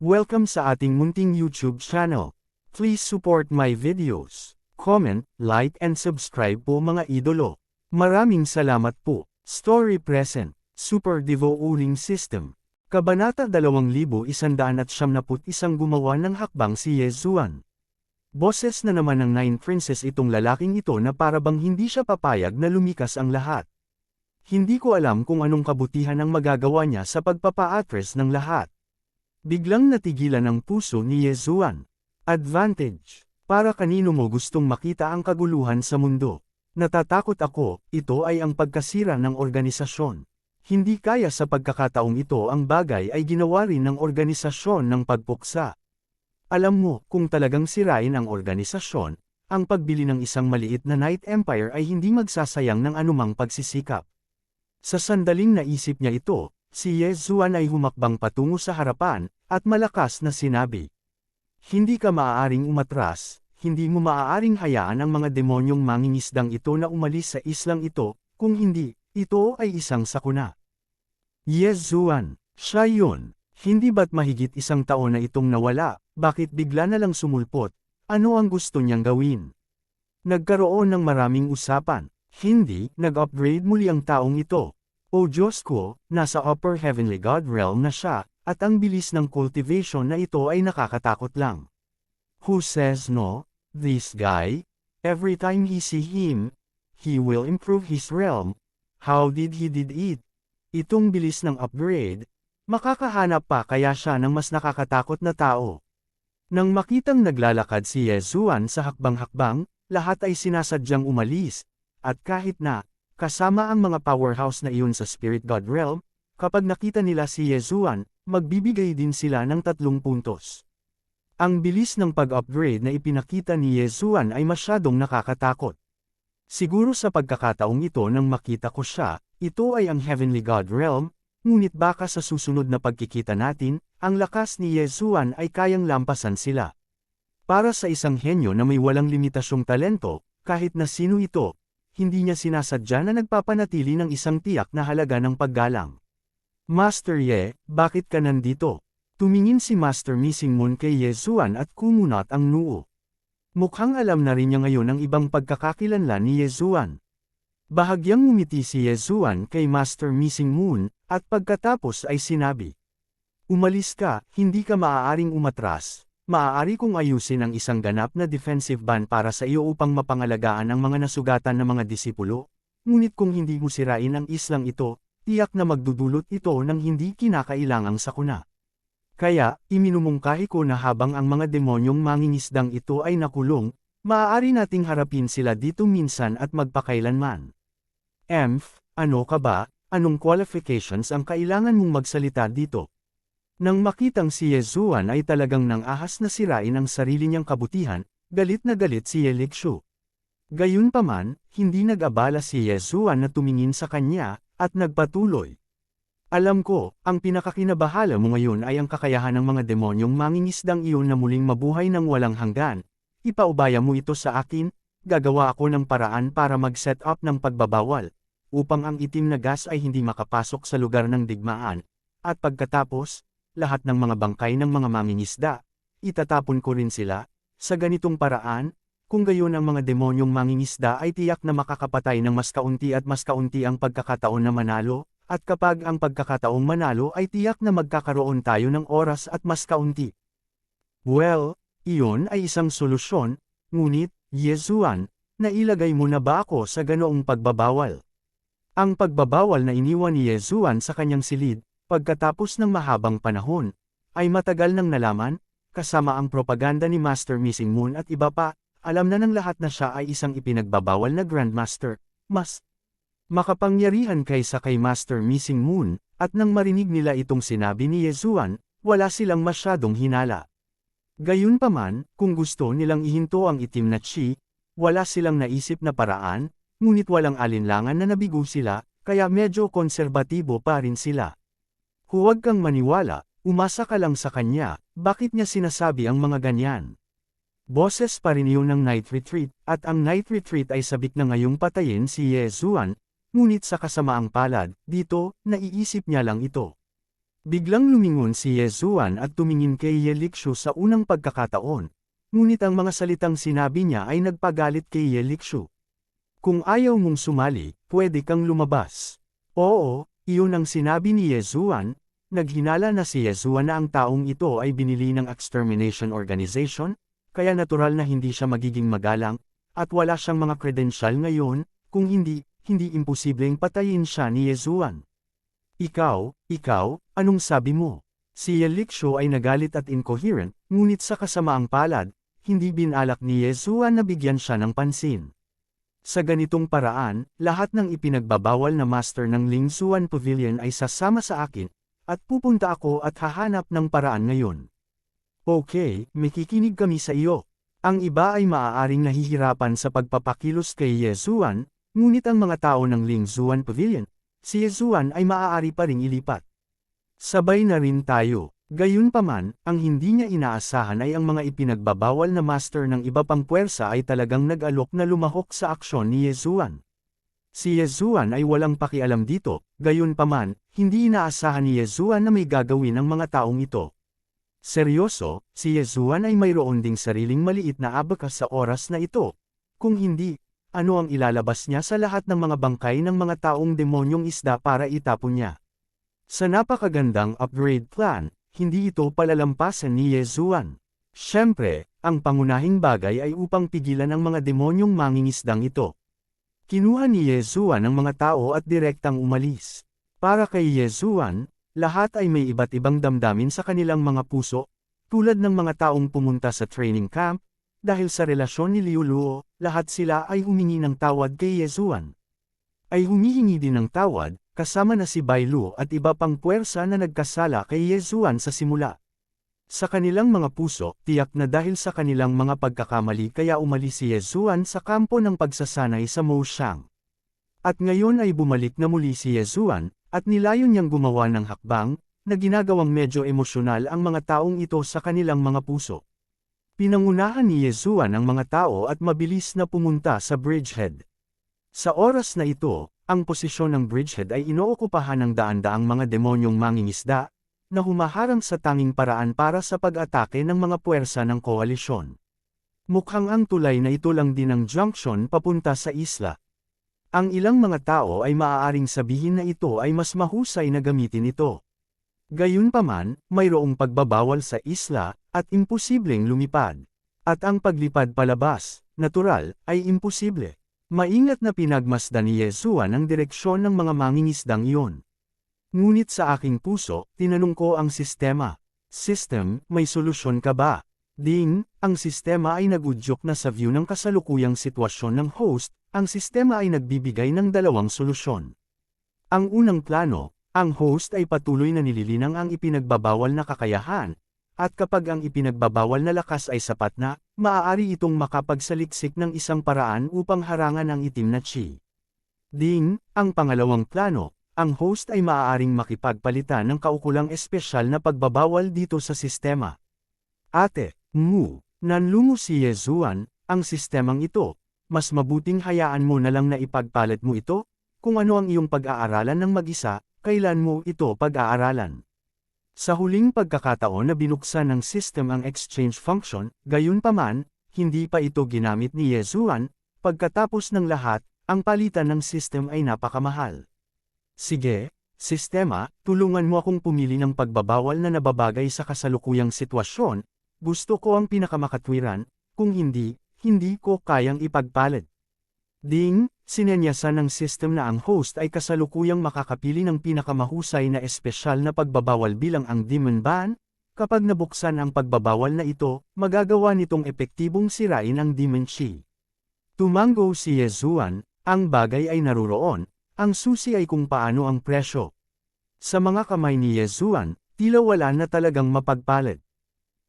Welcome sa ating munting YouTube channel. Please support my videos. Comment, like and subscribe po mga idolo. Maraming salamat po. Story present. Super Devo Uling System. Kabanata 2171 gumawa ng hakbang si Yezuan. Boses na naman ng Nine Princess itong lalaking ito na parabang hindi siya papayag na lumikas ang lahat. Hindi ko alam kung anong kabutihan ang magagawa niya sa pagpapa-address ng lahat. Biglang natigilan ang puso ni Yezuan. Advantage. Para kanino mo gustong makita ang kaguluhan sa mundo? Natatakot ako, ito ay ang pagkasira ng organisasyon. Hindi kaya sa pagkakataong ito ang bagay ay ginawa rin ng organisasyon ng pagpuksa. Alam mo, kung talagang sirain ang organisasyon, ang pagbili ng isang maliit na Night Empire ay hindi magsasayang ng anumang pagsisikap. Sa sandaling naisip niya ito, si Yezuan ay humakbang patungo sa harapan, at malakas na sinabi. Hindi ka maaaring umatras, hindi mo maaaring hayaan ang mga demonyong mangingisdang ito na umalis sa islang ito, kung hindi, ito ay isang sakuna. Yezuan, siya yun. Hindi ba't mahigit isang taon na itong nawala, bakit bigla na lang sumulpot? Ano ang gusto niyang gawin? Nagkaroon ng maraming usapan. Hindi, nag-upgrade muli ang taong ito. O Diyos ko, nasa upper heavenly God realm na siya, at ang bilis ng cultivation na ito ay nakakatakot lang. Who says no? This guy? Every time he see him, he will improve his realm. How did he did it? Itong bilis ng upgrade, makakahanap pa kaya siya ng mas nakakatakot na tao. Nang makitang naglalakad si Yezuan sa hakbang-hakbang, lahat ay sinasadyang umalis, at kahit na, kasama ang mga powerhouse na iyon sa Spirit God Realm, kapag nakita nila si Yezuan, magbibigay din sila ng 3 puntos. Ang bilis ng pag-upgrade na ipinakita ni Yezuan ay masyadong nakakatakot. Siguro sa pagkakataong ito nang makita ko siya, ito ay ang Heavenly God Realm, ngunit baka sa susunod na pagkikita natin, ang lakas ni Yezuan ay kayang lampasan sila. Para sa isang henyo na may walang limitasyong talento, kahit na sino ito, hindi niya sinasadya na nagpapanatili ng isang tiyak na halaga ng paggalang. Master Ye, bakit ka nandito? Tumingin si Master Missing Moon kay Yezuan at kumunat ang noo. Mukhang alam na rin niya ngayon ang ibang pagkakakilanlan ni Yezuan. Bahagyang ngumiti si Yezuan kay Master Missing Moon, at pagkatapos ay sinabi. Umalis ka, hindi ka maaaring umatras. Maaari kong ayusin ang isang ganap na defensive ban para sa iyo upang mapangalagaan ang mga nasugatan na mga disipulo, ngunit kung hindi mo sirain ang islang ito, tiyak na magdudulot ito ng hindi kinakailangang sakuna. Kaya, iminumungkahi ko na habang ang mga demonyong mangingisdang ito ay nakulong, maaari nating harapin sila dito minsan at magpakailanman. Ano ka ba? Anong qualifications ang kailangan mong magsalita dito? Nang makitang si Yezuan ay talagang nang ahas na sirain ang sarili niyang kabutihan, galit na galit si Ye Lixu. Gayunpaman, hindi nag-abala si Yezuan na tumingin sa kanya, at nagpatuloy. Alam ko, ang pinakakinabahala mo ngayon ay ang kakayahan ng mga demonyong mangingisdang iyon na muling mabuhay ng walang hanggan. Ipaubaya mo ito sa akin, gagawa ako ng paraan para mag-set up ng pagbabawal, upang ang itim na gas ay hindi makapasok sa lugar ng digmaan, at pagkatapos, lahat ng mga bangkay ng mga mangingisda, itatapon ko rin sila, sa ganitong paraan, kung gayon ang mga demonyong mangingisda ay tiyak na makakapatay ng mas kaunti at mas kaunti ang pagkakataon na manalo, at kapag ang pagkakataong manalo ay tiyak na magkakaroon tayo ng oras at mas kaunti. Well, iyon ay isang solusyon, ngunit, Yezuan, nailagay mo na ba ako sa ganoong pagbabawal? Ang pagbabawal na iniwan ni Yezuan sa kanyang silid, pagkatapos ng mahabang panahon, ay matagal nang nalaman, kasama ang propaganda ni Master Missing Moon at iba pa, alam na ng lahat na siya ay isang ipinagbabawal na Grandmaster, mas makapangyarihan kaysa kay Master Missing Moon, at nang marinig nila itong sinabi ni Yezuan, wala silang masyadong hinala. Gayunpaman, kung gusto nilang ihinto ang itim na chi, wala silang naisip na paraan, ngunit walang alinlangan na nabigo sila, kaya medyo konserbatibo pa rin sila. Huwag kang maniwala, umasa ka lang sa kanya, bakit niya sinasabi ang mga ganyan? Boses pa rin iyon ng Night Retreat, at ang Night Retreat ay sabik na ngayong patayin si Yezuan, ngunit sa kasamaang palad, dito, naiisip niya lang ito. Biglang lumingon si Yezuan at tumingin kay Yelikshu sa unang pagkakataon, ngunit ang mga salitang sinabi niya ay nagpagalit kay Yelikshu. Kung ayaw mong sumali, pwede kang lumabas. Oo, iyon ang sinabi ni Yezuan. Naghinala na si Yezuan na ang taong ito ay binili ng extermination organization, kaya natural na hindi siya magiging magalang, at wala siyang mga kredensyal ngayon, kung hindi imposibleng patayin siya ni Yezuan. Ikaw, anong sabi mo? Si Yelikshu ay nagalit at incoherent, ngunit sa kasamaang palad, hindi binalak ni Yezuan na bigyan siya ng pansin. Sa ganitong paraan, lahat ng ipinagbabawal na master ng Lingsuan Pavilion ay sasama sa akin, at pupunta ako at hahanap ng paraan ngayon. Okay, makikinig kami sa iyo. Ang iba ay maaaring nahihirapan sa pagpapakilos kay Yezuan, ngunit ang mga tao ng Lingsuan Pavilion, si Yezuan ay maaari pa ring ilipat. Sabay na rin tayo. Gayunpaman, ang hindi niya inaasahan ay ang mga ipinagbabawal na master ng iba pang puwersa ay talagang nag-alok na lumahok sa aksyon ni Yezuan. Si Yezuan ay walang pakialam dito, gayunpaman, hindi inaasahan ni Yezuan na may gagawin ang mga taong ito. Seryoso, si Yezuan ay mayroon ding sariling maliit na abakas sa oras na ito. Kung hindi, ano ang ilalabas niya sa lahat ng mga bangkay ng mga taong demonyong isda para itapon niya? Sa napakagandang upgrade plan, hindi ito palalampasan ni Yezuan. Siyempre, ang pangunahing bagay ay upang pigilan ang mga demonyong mangingisdang ito. Kinuha ni Yezuan ang mga tao at direktang umalis. Para kay Yezuan, lahat ay may iba't ibang damdamin sa kanilang mga puso, tulad ng mga taong pumunta sa training camp, dahil sa relasyon ni Liu Luo, lahat sila ay humingi ng tawad kay Yezuan. Ay humihingi din ng tawad, kasama na si Bai Lu at iba pang puwersa na nagkasala kay Yezuan sa simula. Sa kanilang mga puso, tiyak na dahil sa kanilang mga pagkakamali kaya umalis si Yezuan sa kampo ng pagsasanay sa Moshang. At ngayon ay bumalik na muli si Yezuan, at nilayon niyang gumawa ng hakbang, na ginagawang medyo emosyonal ang mga taong ito sa kanilang mga puso. Pinangunahan ni Yezuan ang mga tao at mabilis na pumunta sa bridgehead. Sa oras na ito, ang posisyon ng bridgehead ay inookupahan ng daan-daang mga demonyong mangingisda, na humaharang sa tanging paraan para sa pag-atake ng mga puwersa ng koalisyon. Mukhang ang tulay na ito lang din ang junction papunta sa isla. Ang ilang mga tao ay maaaring sabihin na ito ay mas mahusay na gamitin ito. Gayunpaman, mayroong pagbabawal sa isla, at imposibleng lumipad. At ang paglipad palabas, natural, ay imposible. Maingat na pinagmasdan ni Yezuan ang direksyon ng mga mangingisdang iyon. Ngunit sa aking puso, tinanong ko ang sistema. System, may solusyon ka ba? Ding, ang sistema ay nagudyok na sa view ng kasalukuyang sitwasyon ng host, ang sistema ay nagbibigay ng dalawang solusyon. Ang unang plano, ang host ay patuloy na nililinang ang ipinagbabawal na kakayahan, at kapag ang ipinagbabawal na lakas ay sapat na, maaari itong makapagsaliksik ng isang paraan upang harangan ang itim na chi. Ding, ang pangalawang plano, ang host ay maaaring makipagpalitan ng kaukulang espesyal na pagbabawal dito sa sistema. Ate, nanlungo si Yezuan, ang sistemang ito, mas mabuting hayaan mo na lang na ipagpalit mo ito, kung ano ang iyong pag-aaralan ng mag-isa, kailan mo ito pag-aaralan. Sa huling pagkakataon na binuksan ng system ang exchange function, gayunpaman, hindi pa ito ginamit ni Yezuan, pagkatapos ng lahat, ang palitan ng system ay napakamahal. Sige, sistema, tulungan mo akong pumili ng pagbabawal na nababagay sa kasalukuyang sitwasyon, gusto ko ang pinakamakatwiran, kung hindi ko kayang ipagpalit. Ding, sinenyasan ng system na ang host ay kasalukuyang makakapili ng pinakamahusay na espesyal na pagbabawal bilang ang Demon Ban. Kapag nabuksan ang pagbabawal na ito, magagawa nitong epektibong sirain ang Demon Chi. Tumango si Yezuan, ang bagay ay naruroon, ang susi ay kung paano ang presyo. Sa mga kamay ni Yezuan, tila wala na talagang mapagpalit.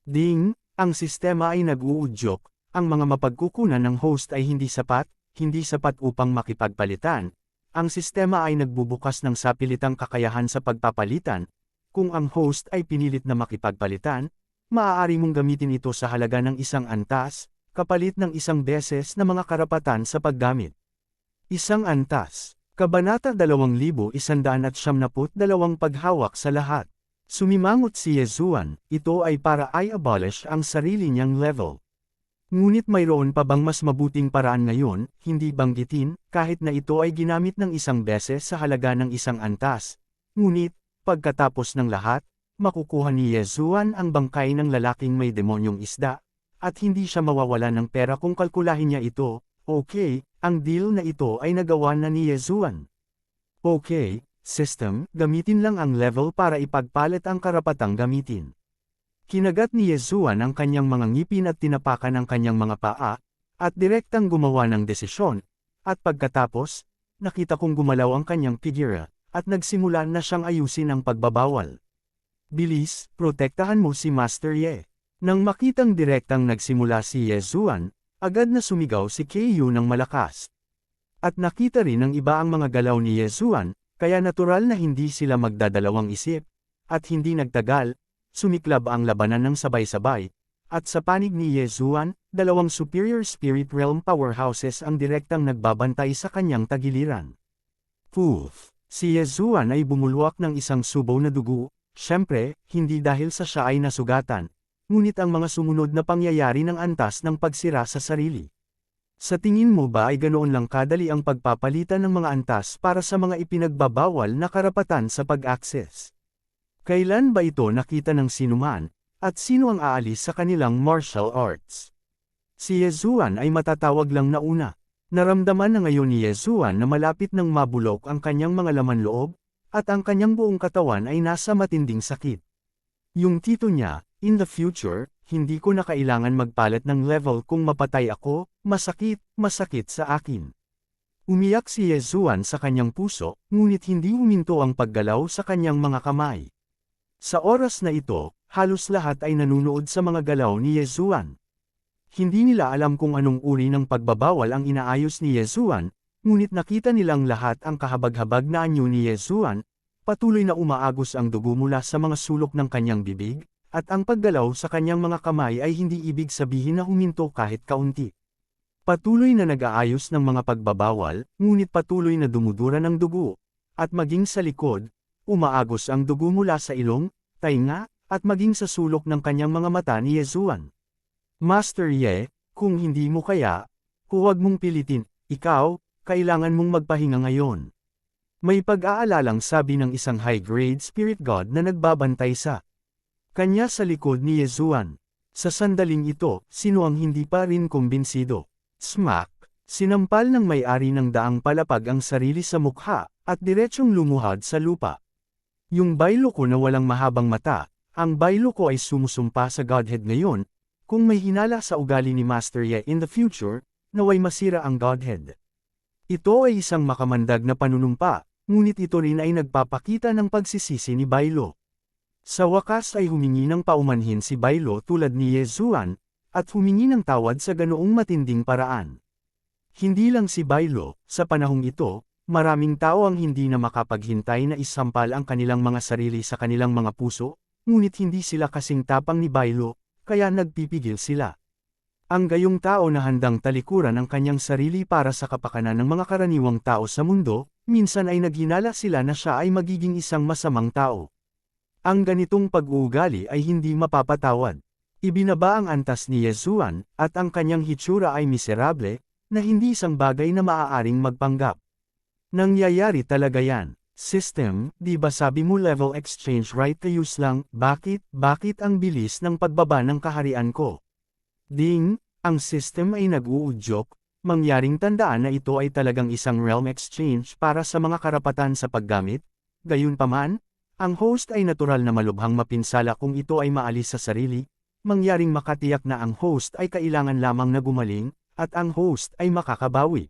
Ding, ang sistema ay nag-uudyok, ang mga mapagkukunan ng host ay hindi sapat upang makipagpalitan. Ang sistema ay nagbubukas ng sapilitang kakayahan sa pagpapalitan. Kung ang host ay pinilit na makipagpalitan, maaari mong gamitin ito sa halaga ng isang antas, kapalit ng isang beses na mga karapatan sa paggamit. Isang antas. Kabanata 2172 Paghawak sa lahat. Sumimangot si Yezuan, ito ay para i-abolish ang sarili niyang level. Ngunit mayroon pa bang mas mabuting paraan ngayon, hindi banggitin, kahit na ito ay ginamit ng isang beses sa halaga ng isang antas. Ngunit, pagkatapos ng lahat, makukuha ni Yezuan ang bangkay ng lalaking may demonyong isda, at hindi siya mawawala ng pera kung kalkulahin niya ito. Okay, ang deal na ito ay nagawa na ni Yezuan. Okay, system, gamitin lang ang level para ipagpalit ang karapatang gamitin. Kinagat ni Yezuan ang kanyang mga ngipin at tinapakan ang kanyang mga paa, at direktang gumawa ng desisyon, at pagkatapos, nakita kong gumalaw ang kanyang figura, at nagsimula na siyang ayusin ang pagbabawal. Bilis, protektahan mo si Master Ye. Nang makitang direktang nagsimula si Yezuan, agad na sumigaw si Keiyu ng malakas. At nakita rin ng iba ang mga galaw ni Yezuan, kaya natural na hindi sila magdadalawang isip, at hindi nagtagal, sumiklab ang labanan ng sabay-sabay, at sa panig ni Yezuan, dalawang superior spirit realm powerhouses ang direktang nagbabantay sa kanyang tagiliran. Poof! Si Yezuan ay bumulwak ng isang subaw na dugo, syempre, hindi dahil sa siya ay nasugatan, ngunit ang mga sumunod na pangyayari ng antas ng pagsira sa sarili. Sa tingin mo ba ay ganoon lang kadali ang pagpapalitan ng mga antas para sa mga ipinagbabawal na karapatan sa pag-access? Kailan ba ito nakita ng sinuman, at sino ang aalis sa kanilang martial arts? Si Yezuan ay matatawag lang na una. Naramdaman na ngayon ni Yezuan na malapit nang mabulok ang kanyang mga laman loob, at ang kanyang buong katawan ay nasa matinding sakit. Yung tito niya, in the future, hindi ko na kailangan magpalit ng level kung mapatay ako, masakit sa akin. Umiyak si Yezuan sa kanyang puso, ngunit hindi huminto ang paggalaw sa kanyang mga kamay. Sa oras na ito, halos lahat ay nanunood sa mga galaw ni Yezuan. Hindi nila alam kung anong uri ng pagbabawal ang inaayos ni Yezuan, ngunit nakita nilang lahat ang kahabag-habag na anyo ni Yezuan, patuloy na umaagos ang dugo mula sa mga sulok ng kanyang bibig, at ang paggalaw sa kanyang mga kamay ay hindi ibig sabihin na huminto kahit kaunti. Patuloy na nag-aayos ng mga pagbabawal, ngunit patuloy na dumudura ng dugo, at maging sa likod, umaagos ang dugo mula sa ilong, tainga, at maging sa sulok ng kanyang mga mata ni Yezuan. Master Ye, kung hindi mo kaya, huwag mong pilitin, ikaw, kailangan mong magpahinga ngayon. May pag-aalalang sabi ng isang high-grade spirit god na nagbabantay sa kanya sa likod ni Yezuan. Sa sandaling ito, sino ang hindi pa rin kumbinsido? Smack! Sinampal ng may-ari ng daang palapag ang sarili sa mukha, at diretsyong lumuhad sa lupa. Yung baylo ko na walang mahabang mata, ang baylo ko ay sumusumpa sa Godhead ngayon, kung may hinala sa ugali ni Master Ye in the future, naway masira ang Godhead. Ito ay isang makamandag na panunumpa, ngunit ito rin ay nagpapakita ng pagsisisi ni Baylo. Sa wakas ay humingi ng paumanhin si Baylo tulad ni Yezuan, at humingi ng tawad sa ganoong matinding paraan. Hindi lang si Baylo, sa panahong ito, maraming tao ang hindi na makapaghintay na isampal ang kanilang mga sarili sa kanilang mga puso, ngunit hindi sila kasing tapang ni Baylo, kaya nagpipigil sila. Ang gayong tao na handang talikuran ang kanyang sarili para sa kapakanan ng mga karaniwang tao sa mundo, minsan ay naghinala sila na siya ay magiging isang masamang tao. Ang ganitong pag-uugali ay hindi mapapatawad. Ibinaba ang antas ni Yezuan, at ang kanyang hitsura ay miserable, na hindi isang bagay na maaaring magpanggap. Nangyayari talaga yan. System, di ba sabi mo level exchange right to use lang, bakit ang bilis ng pagbaba ng kaharian ko? Ding, ang system ay nag-uudyok, mangyaring tandaan na ito ay talagang isang realm exchange para sa mga karapatan sa paggamit, gayunpaman, ang host ay natural na malubhang mapinsala kung ito ay maalis sa sarili, mangyaring makatiyak na ang host ay kailangan lamang na gumaling, at ang host ay makakabawi.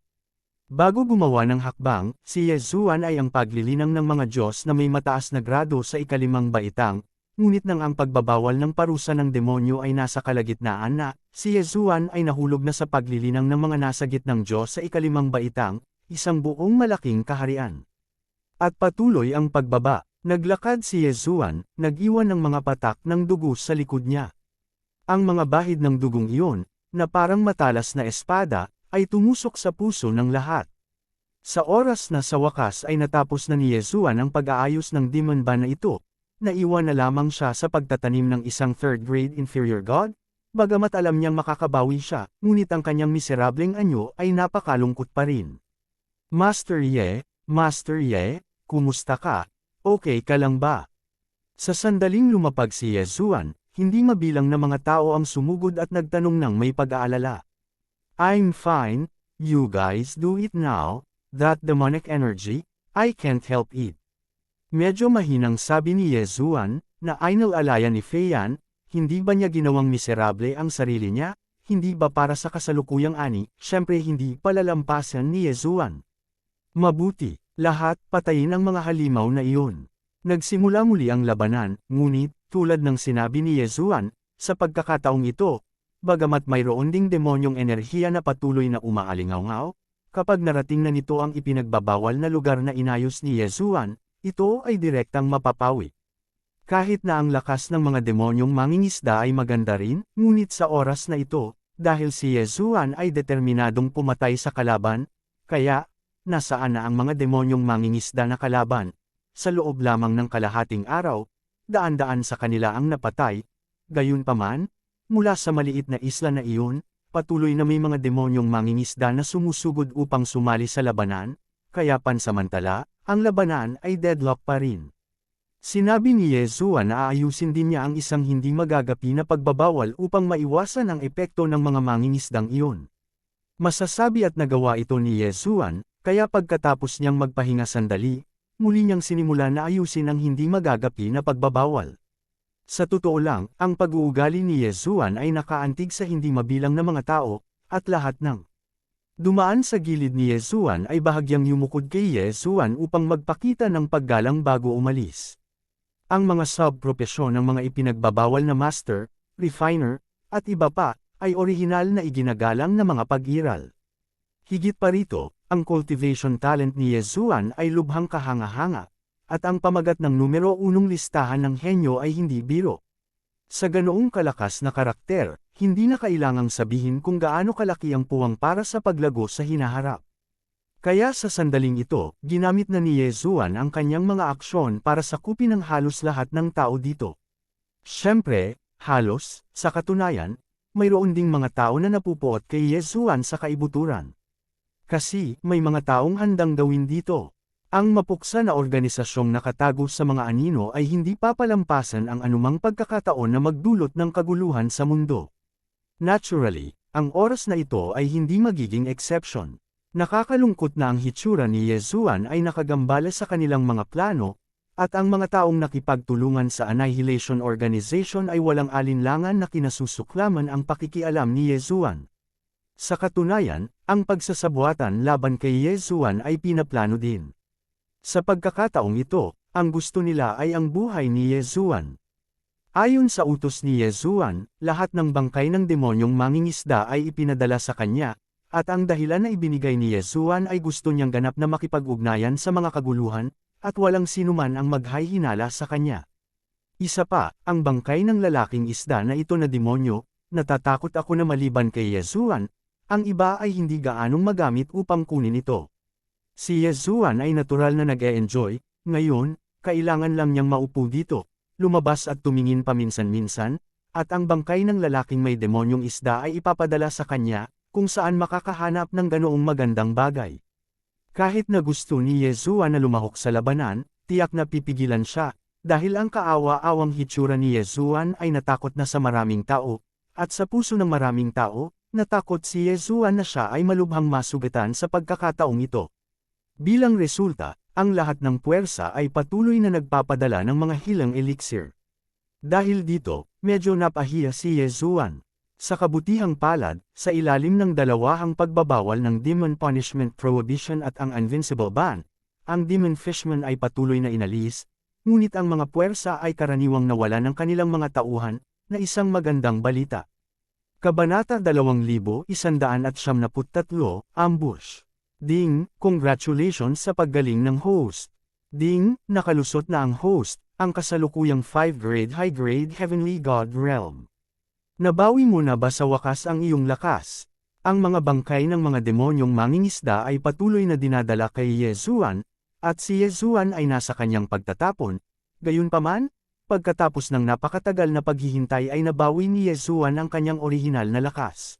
Bago gumawa ng hakbang, si Yezuan ay ang paglilinang ng mga Diyos na may mataas na grado sa ikalimang baitang, ngunit nang ang pagbabawal ng parusa ng demonyo ay nasa kalagitnaan na, si Yezuan ay nahulog na sa paglilinang ng mga nasa gitnang Diyos sa ikalimang baitang, isang buong malaking kaharian. At patuloy ang pagbaba, naglakad si Yezuan, nag-iwan ng mga patak ng dugo sa likod niya. Ang mga bahid ng dugong iyon, na parang matalas na espada, ay tumusok sa puso ng lahat. Sa oras na sa wakas ay natapos na ni Yezuan ang pag-aayos ng demon ban na ito, naiwan na lamang siya sa pagtatanim ng isang third-grade inferior god? Bagamat alam niyang makakabawi siya, ngunit ang kanyang miserableng anyo ay napakalungkot pa rin. Master Ye, kumusta ka? Okay ka lang ba? Sa sandaling lumapag si Yezuan, hindi mabilang na mga tao ang sumugod at nagtanong ng may pag-aalala. I'm fine, you guys do it now, that demonic energy, I can't help it. Medyo mahinang sabi ni Yezuan, na inalalayan ni Feiyan, hindi ba niya ginawang miserable ang sarili niya? Hindi ba para sa kasalukuyang ani? Siyempre hindi palalampasan ni Yezuan. Mabuti, lahat patayin ang mga halimaw na iyon. Nagsimula muli ang labanan, ngunit, tulad ng sinabi ni Yezuan, sa pagkakataong ito, bagamat mayroon ding demonyong enerhiya na patuloy na umaalingaw-ngaw, kapag narating na nito ang ipinagbabawal na lugar na inayos ni Yezuan, ito ay direktang mapapawi. Kahit na ang lakas ng mga demonyong mangingisda ay maganda rin, ngunit sa oras na ito, dahil si Yezuan ay determinadong pumatay sa kalaban, kaya, nasaan na ang mga demonyong mangingisda na kalaban? Sa loob lamang ng kalahating araw, daan-daan sa kanila ang napatay, gayunpaman, mula sa maliit na isla na iyon, patuloy na may mga demonyong mangingisda na sumusugod upang sumali sa labanan, kaya pansamantala, ang labanan ay deadlock pa rin. Sinabi ni Yezuan na aayusin din niya ang isang hindi magagapi na pagbabawal upang maiwasan ang epekto ng mga mangingisdang iyon. Masasabi at nagawa ito ni Yezuan, kaya pagkatapos niyang magpahinga sandali, muli niyang sinimula na ayusin ang hindi magagapi na pagbabawal. Sa totoo lang, ang pag-uugali ni Yezuan ay nakaantig sa hindi mabilang na mga tao, at lahat ng dumaan sa gilid ni Yezuan ay bahagyang yumukod kay Yezuan upang magpakita ng paggalang bago umalis. Ang mga sub-propesyon ng mga ipinagbabawal na master, refiner, at iba pa, ay orihinal na iginagalang na mga pag-iral. Higit pa rito, ang cultivation talent ni Yezuan ay lubhang kahanga-hanga, at ang pamagat ng numero 1 listahan ng henyo ay hindi biro. Sa ganoong kalakas na karakter, hindi na kailangang sabihin kung gaano kalaki ang puwang para sa paglago sa hinaharap. Kaya sa sandaling ito, ginamit na ni Yezuan ang kanyang mga aksyon para sakupin ang halos lahat ng tao dito. Siyempre, halos, sa katunayan, mayroon ding mga tao na napupuot kay Yezuan sa kaibuturan. Kasi, may mga taong handang gawin dito. Ang mapuksa na organisasyong nakatago sa mga anino ay hindi papalampasan ang anumang pagkakataon na magdulot ng kaguluhan sa mundo. Naturally, ang oras na ito ay hindi magiging exception. Nakakalungkot na ang hitsura ni Yezuan ay nakagambala sa kanilang mga plano, at ang mga taong nakipagtulungan sa Annihilation Organization ay walang alinlangan na kinasusuklaman ang pakikialam ni Yezuan. Sa katunayan, ang pagsasabuatan laban kay Yezuan ay pinaplano din. Sa pagkakataong ito, ang gusto nila ay ang buhay ni Yezuan. Ayon sa utos ni Yezuan, lahat ng bangkay ng demonyong mangingisda ay ipinadala sa kanya, at ang dahilan na ibinigay ni Yezuan ay gusto niyang ganap na makipag-ugnayan sa mga kaguluhan, at walang sinuman ang maghay-hinala sa kanya. Isa pa, ang bangkay ng lalaking isda na ito na demonyo, natatakot ako na maliban kay Yezuan, ang iba ay hindi gaanong magamit upang kunin ito. Si Yezuan ay natural na nag-e-enjoy, ngayon, kailangan lang niyang maupo dito, lumabas at tumingin paminsan-minsan, at ang bangkay ng lalaking may demonyong isda ay ipapadala sa kanya, kung saan makakahanap ng ganoong magandang bagay. Kahit na gusto ni Yezuan na lumahok sa labanan, tiyak na pipigilan siya, dahil ang kaawa-awang hitsura ni Yezuan ay natakot na sa maraming tao, at sa puso ng maraming tao, natakot si Yezuan na siya ay malubhang masubitan sa pagkakataong ito. Bilang resulta, ang lahat ng puwersa ay patuloy na nagpapadala ng mga hilang elixir. Dahil dito, medyo napahiya si Yezuan. Sa kabutihang palad, sa ilalim ng dalawahang pagbabawal ng Demon Punishment Prohibition at ang Invincible Ban, ang Demon Fishman ay patuloy na inalis, ngunit ang mga puwersa ay karaniwang nawala ng kanilang mga tauhan, na isang magandang balita. Kabanata 2173, Ambush. Ding, congratulations sa paggaling ng host. Ding, nakalusot na ang host, ang kasalukuyang 5-grade high-grade Heavenly God Realm. Nabawi mo na ba sa wakas ang iyong lakas? Ang mga bangkay ng mga demonyong mangingisda ay patuloy na dinadala kay Yezuan, at si Yezuan ay nasa kanyang pagtatapon, gayunpaman, pagkatapos ng napakatagal na paghihintay ay nabawi ni Yezuan ang kanyang orihinal na lakas.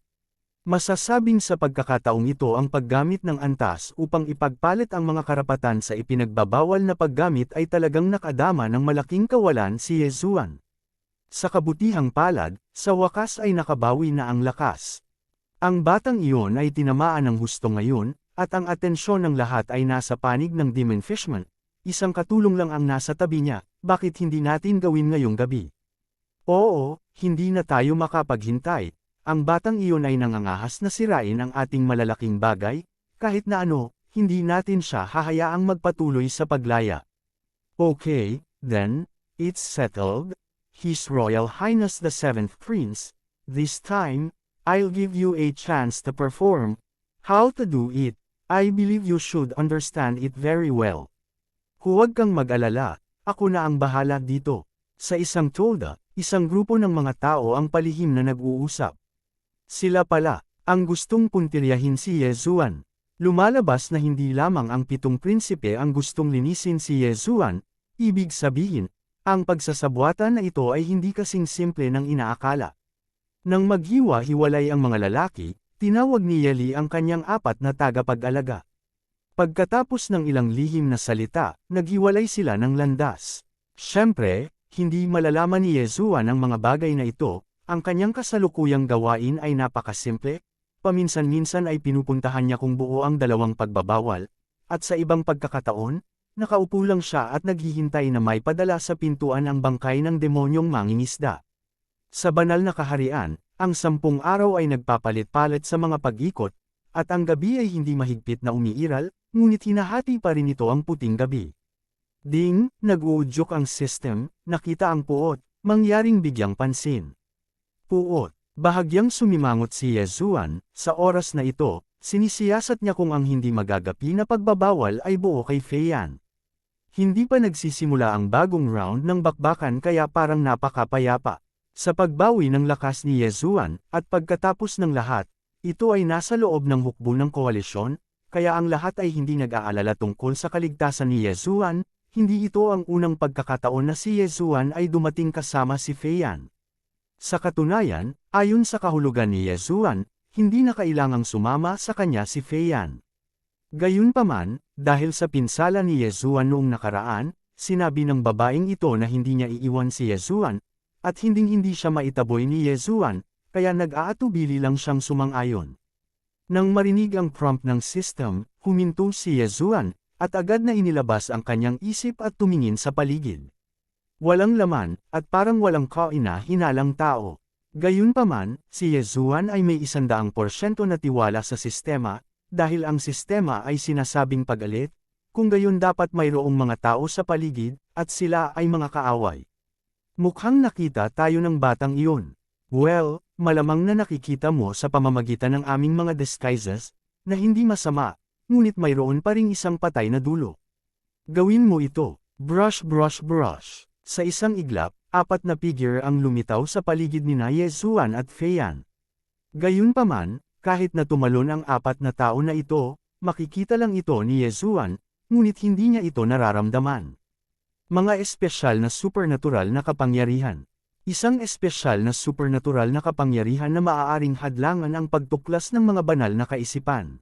Masasabing sa pagkakataong ito ang paggamit ng antas upang ipagpalit ang mga karapatan sa ipinagbabawal na paggamit ay talagang nakadama ng malaking kawalan si Yezuan. Sa kabutihang palad, sa wakas ay nakabawi na ang lakas. Ang batang iyon ay tinamaan ng husto ngayon, at ang atensyon ng lahat ay nasa panig ng Demon Fishman. Isang katulong lang ang nasa tabi niya, bakit hindi natin gawin ngayong gabi? Oo, hindi na tayo makapaghintay. Ang batang iyon ay nangangahas na sirain ang ating malalaking bagay, kahit na ano, hindi natin siya hahayaang magpatuloy sa paglaya. Okay, then, it's settled. His Royal Highness the Seventh Prince, this time, I'll give you a chance to perform. How to do it, I believe you should understand it very well. Huwag kang mag-alala, ako na ang bahala dito. Sa isang tolda, isang grupo ng mga tao ang palihim na nag-uusap. Sila pala, ang gustong puntiryahin si Yezuan. Lumalabas na hindi lamang ang 7 prinsipe ang gustong linisin si Yezuan, ibig sabihin, ang pagsasabwatan na ito ay hindi kasing simple ng inaakala. Nang maghiwa-hiwalay ang mga lalaki, tinawag ni Yeli ang kanyang 4 na tagapag-alaga. Pagkatapos ng ilang lihim na salita, naghiwalay sila ng landas. Siyempre, hindi malalaman ni Yezuan ang mga bagay na ito, ang kanyang kasalukuyang gawain ay napakasimple, paminsan-minsan ay pinupuntahan niya kung buo ang 2 pagbabawal, at sa ibang pagkakataon, nakaupo lang siya at naghihintay na may padala sa pintuan ang bangkay ng demonyong mangingisda. Sa banal na kaharian, ang 10 araw ay nagpapalit-palit sa mga pag-ikot, at ang gabi ay hindi mahigpit na umiiral, ngunit hinahati pa rin ito ang puting gabi. Ding, nag-uudyok ang system, nakita ang puot, mangyaring bigyang pansin. Puot, bahagyang sumimangot si Yezuan, sa oras na ito, sinisiyasat niya kung ang hindi magagapi na pagbabawal ay buo kay Feiyan. Hindi pa nagsisimula ang bagong round ng bakbakan kaya parang napakapayapa. Sa pagbawi ng lakas ni Yezuan, at pagkatapos ng lahat, ito ay nasa loob ng hukbo ng koalisyon, kaya ang lahat ay hindi nag-aalala tungkol sa kaligtasan ni Yezuan, hindi ito ang unang pagkakataon na si Yezuan ay dumating kasama si Feiyan. Sa katunayan, ayon sa kahulugan ni Yezuan, hindi na kailangang sumama sa kanya si Feiyan. Gayunpaman, dahil sa pinsala ni Yezuan noong nakaraan, sinabi ng babaeng ito na hindi niya iiwan si Yezuan, at hinding-hindi siya maitaboy ni Yezuan, kaya nag-aatubili lang siyang sumang-ayon. Nang marinig ang prompt ng system, huminto si Yezuan, at agad na inilabas ang kanyang isip at tumingin sa paligid. Walang laman, at parang walang kaina-hinalang tao. Gayunpaman, si Yezuan ay may 100% na tiwala sa sistema, dahil ang sistema ay sinasabing pag-alit, kung gayon dapat mayroong mga tao sa paligid, at sila ay mga kaaway. Mukhang nakita tayo ng batang iyon. Well, malamang na nakikita mo sa pamamagitan ng aming mga disguises, na hindi masama, ngunit mayroon pa ring isang patay na dulo. Gawin mo ito, brush brush brush. Sa isang iglap, 4 na figure ang lumitaw sa paligid ni Yezuan at Feiyan. Gayunpaman, kahit na tumalon ang 4 na tao na ito, makikita lang ito ni Yezuan, ngunit hindi niya ito nararamdaman. Mga espesyal na supernatural na kapangyarihan. Isang espesyal na supernatural na kapangyarihan na maaaring hadlangan ang pagtuklas ng mga banal na kaisipan.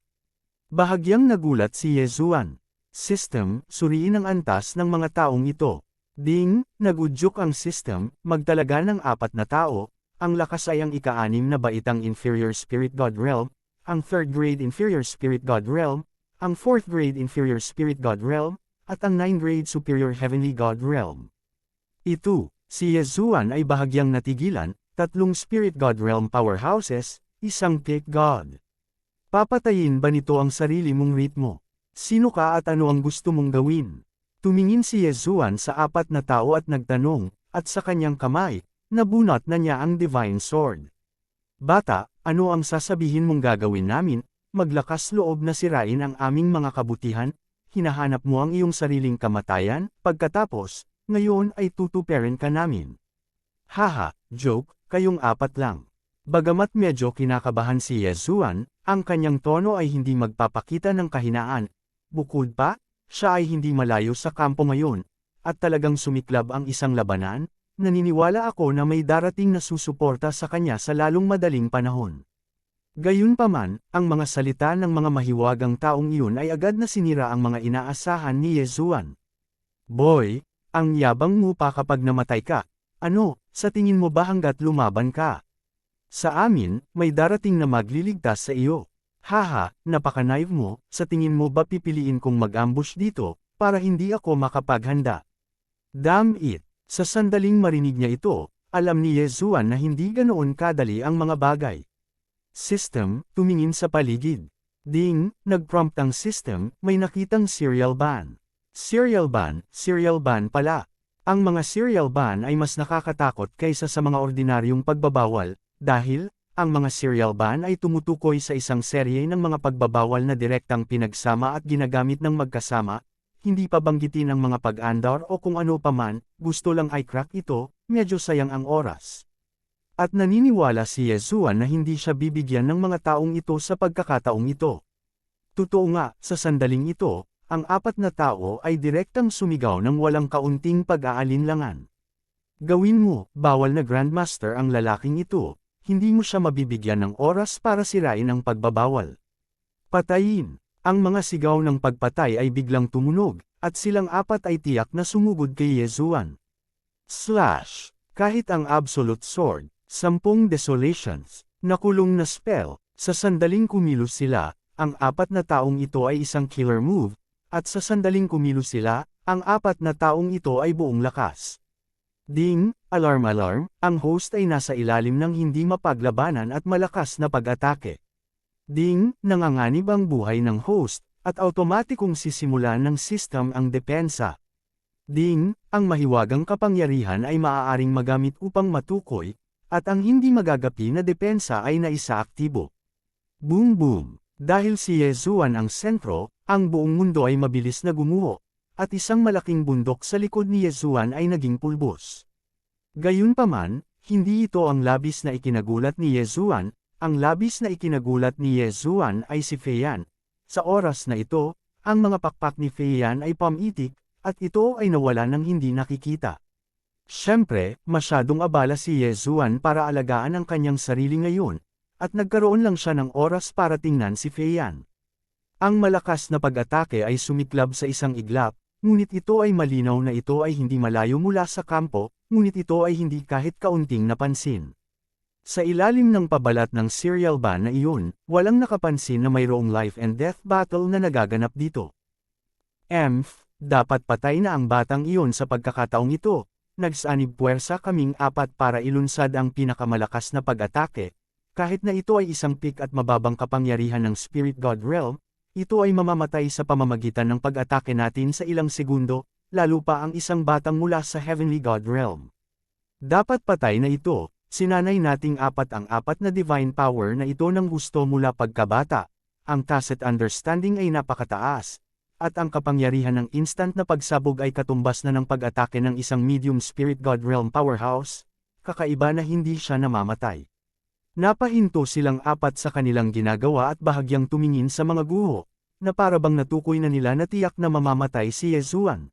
Bahagyang nagulat si Yezuan. System, suriin ang antas ng mga taong ito. Ding, nagudyok ang system, magtalaga ng 4 na tao, ang lakas ay ang ika-6 na baitang Inferior Spirit God Realm, ang 3rd grade Inferior Spirit God Realm, ang 4th grade Inferior Spirit God Realm, at ang 9th grade Superior Heavenly God Realm. Ito, si Yezuan ay bahagyang natigilan, 3 Spirit God Realm powerhouses, 1 Peak God. Papatayin ba nito ang sarili mong ritmo? Sino ka at ano ang gusto mong gawin? Tumingin si Yezuan sa 4 na tao at nagtanong, at sa kanyang kamay, nabunot na niya ang Divine Sword. Bata, ano ang sasabihin mong gagawin namin? Maglakas loob na sirain ang aming mga kabutihan? Hinahanap mo ang iyong sariling kamatayan? Pagkatapos, ngayon ay tutuperin ka namin. Haha, joke, kayong 4 lang. Bagamat medyo kinakabahan si Yezuan, ang kanyang tono ay hindi magpapakita ng kahinaan. Bukod pa, siya ay hindi malayo sa kampo ngayon, at talagang sumiklab ang isang labanan, naniniwala ako na may darating na susuporta sa kanya sa lalong madaling panahon. Gayunpaman, ang mga salita ng mga mahiwagang taong iyon ay agad na sinira ang mga inaasahan ni Yezuan. Boy, ang yabang mo pa kapag namatay ka. Ano, sa tingin mo ba hanggat lumaban ka? Sa amin, may darating na magliligtas sa iyo. Haha, napaka-naive mo, sa tingin mo ba pipiliin kong mag-ambush dito, para hindi ako makapaghanda? Damn it! Sa sandaling marinig niya ito, alam ni Yezuan na hindi ganoon kadali ang mga bagay. System, tumingin sa paligid. Ding, nag-prompt ang system, may nakitang serial ban. Serial ban pala. Ang mga serial ban ay mas nakakatakot kaysa sa mga ordinaryong pagbabawal, dahil, ang mga serial ban ay tumutukoy sa isang serye ng mga pagbabawal na direktang pinagsama at ginagamit ng magkasama, hindi pa banggitin ang mga pag-andar o kung ano paman, gusto lang i-crack ito, medyo sayang ang oras. At naniniwala si Yezuan na hindi siya bibigyan ng mga taong ito sa pagkakataong ito. Totoo nga, sa sandaling ito, ang 4 na tao ay direktang sumigaw ng walang kaunting pag-aalinlangan. Gawin mo, bawal na Grandmaster ang lalaking ito, hindi mo siya mabibigyan ng oras para sirain ang pagbabawal. Patayin! Ang mga sigaw ng pagpatay ay biglang tumunog, at silang 4 ay tiyak na sumugod kay Yezuan. Slash! Kahit ang Absolute Sword, 10 desolations, nakulong na spell, sa sandaling kumilos sila, ang 4 na taong ito ay isang killer move, at sa sandaling kumilos sila, ang 4 na taong ito ay buong lakas. Ding, alarm, ang host ay nasa ilalim ng hindi mapaglabanan at malakas na pag-atake. Ding, nanganganib ang buhay ng host, at automatikong sisimulan ng system ang depensa. Ding, ang mahiwagang kapangyarihan ay maaaring magamit upang matukoy, at ang hindi magagapi na depensa ay naisaaktibo. Boom boom! Dahil si Yezuan ang sentro, ang buong mundo ay mabilis na gumuho, at isang malaking bundok sa likod ni Yezuan ay naging pulbos. Gayunpaman, hindi ito ang labis na ikinagulat ni Yezuan, ang labis na ikinagulat ni Yezuan ay si Feiyan. Sa oras na ito, ang mga pakpak ni Feiyan ay pamitik, at ito ay nawala ng hindi nakikita. Siyempre, masyadong abala si Yezuan para alagaan ang kanyang sarili ngayon, at nagkaroon lang siya ng oras para tingnan si Feiyan. Ang malakas na pag-atake ay sumiklab sa isang iglap, ngunit ito ay malinaw na ito ay hindi malayo mula sa kampo, ngunit ito ay hindi kahit kaunting napansin. Sa ilalim ng pabalat ng serial ban na iyon, walang nakapansin na mayroong life and death battle na nagaganap dito. Dapat patay na ang batang iyon sa pagkakataong ito. Nagsanib puwersa kaming 4 para ilunsad ang pinakamalakas na pag-atake. Kahit na ito ay isang peak at mababang kapangyarihan ng Spirit God Realm, ito ay mamamatay sa pamamagitan ng pag-atake natin sa ilang segundo, lalo pa ang isang batang mula sa Heavenly God Realm. Dapat patay na ito, sinanay nating 4 ang 4 na divine power na ito ng gusto mula pagkabata, ang tacit understanding ay napakataas, at ang kapangyarihan ng instant na pagsabog ay katumbas na ng pag-atake ng isang medium Spirit God Realm powerhouse, kakaiba na hindi siya namamatay. Napahinto silang 4 sa kanilang ginagawa at bahagyang tumingin sa mga guho, na parabang natukoy na nila na tiyak na mamamatay si Yezuan.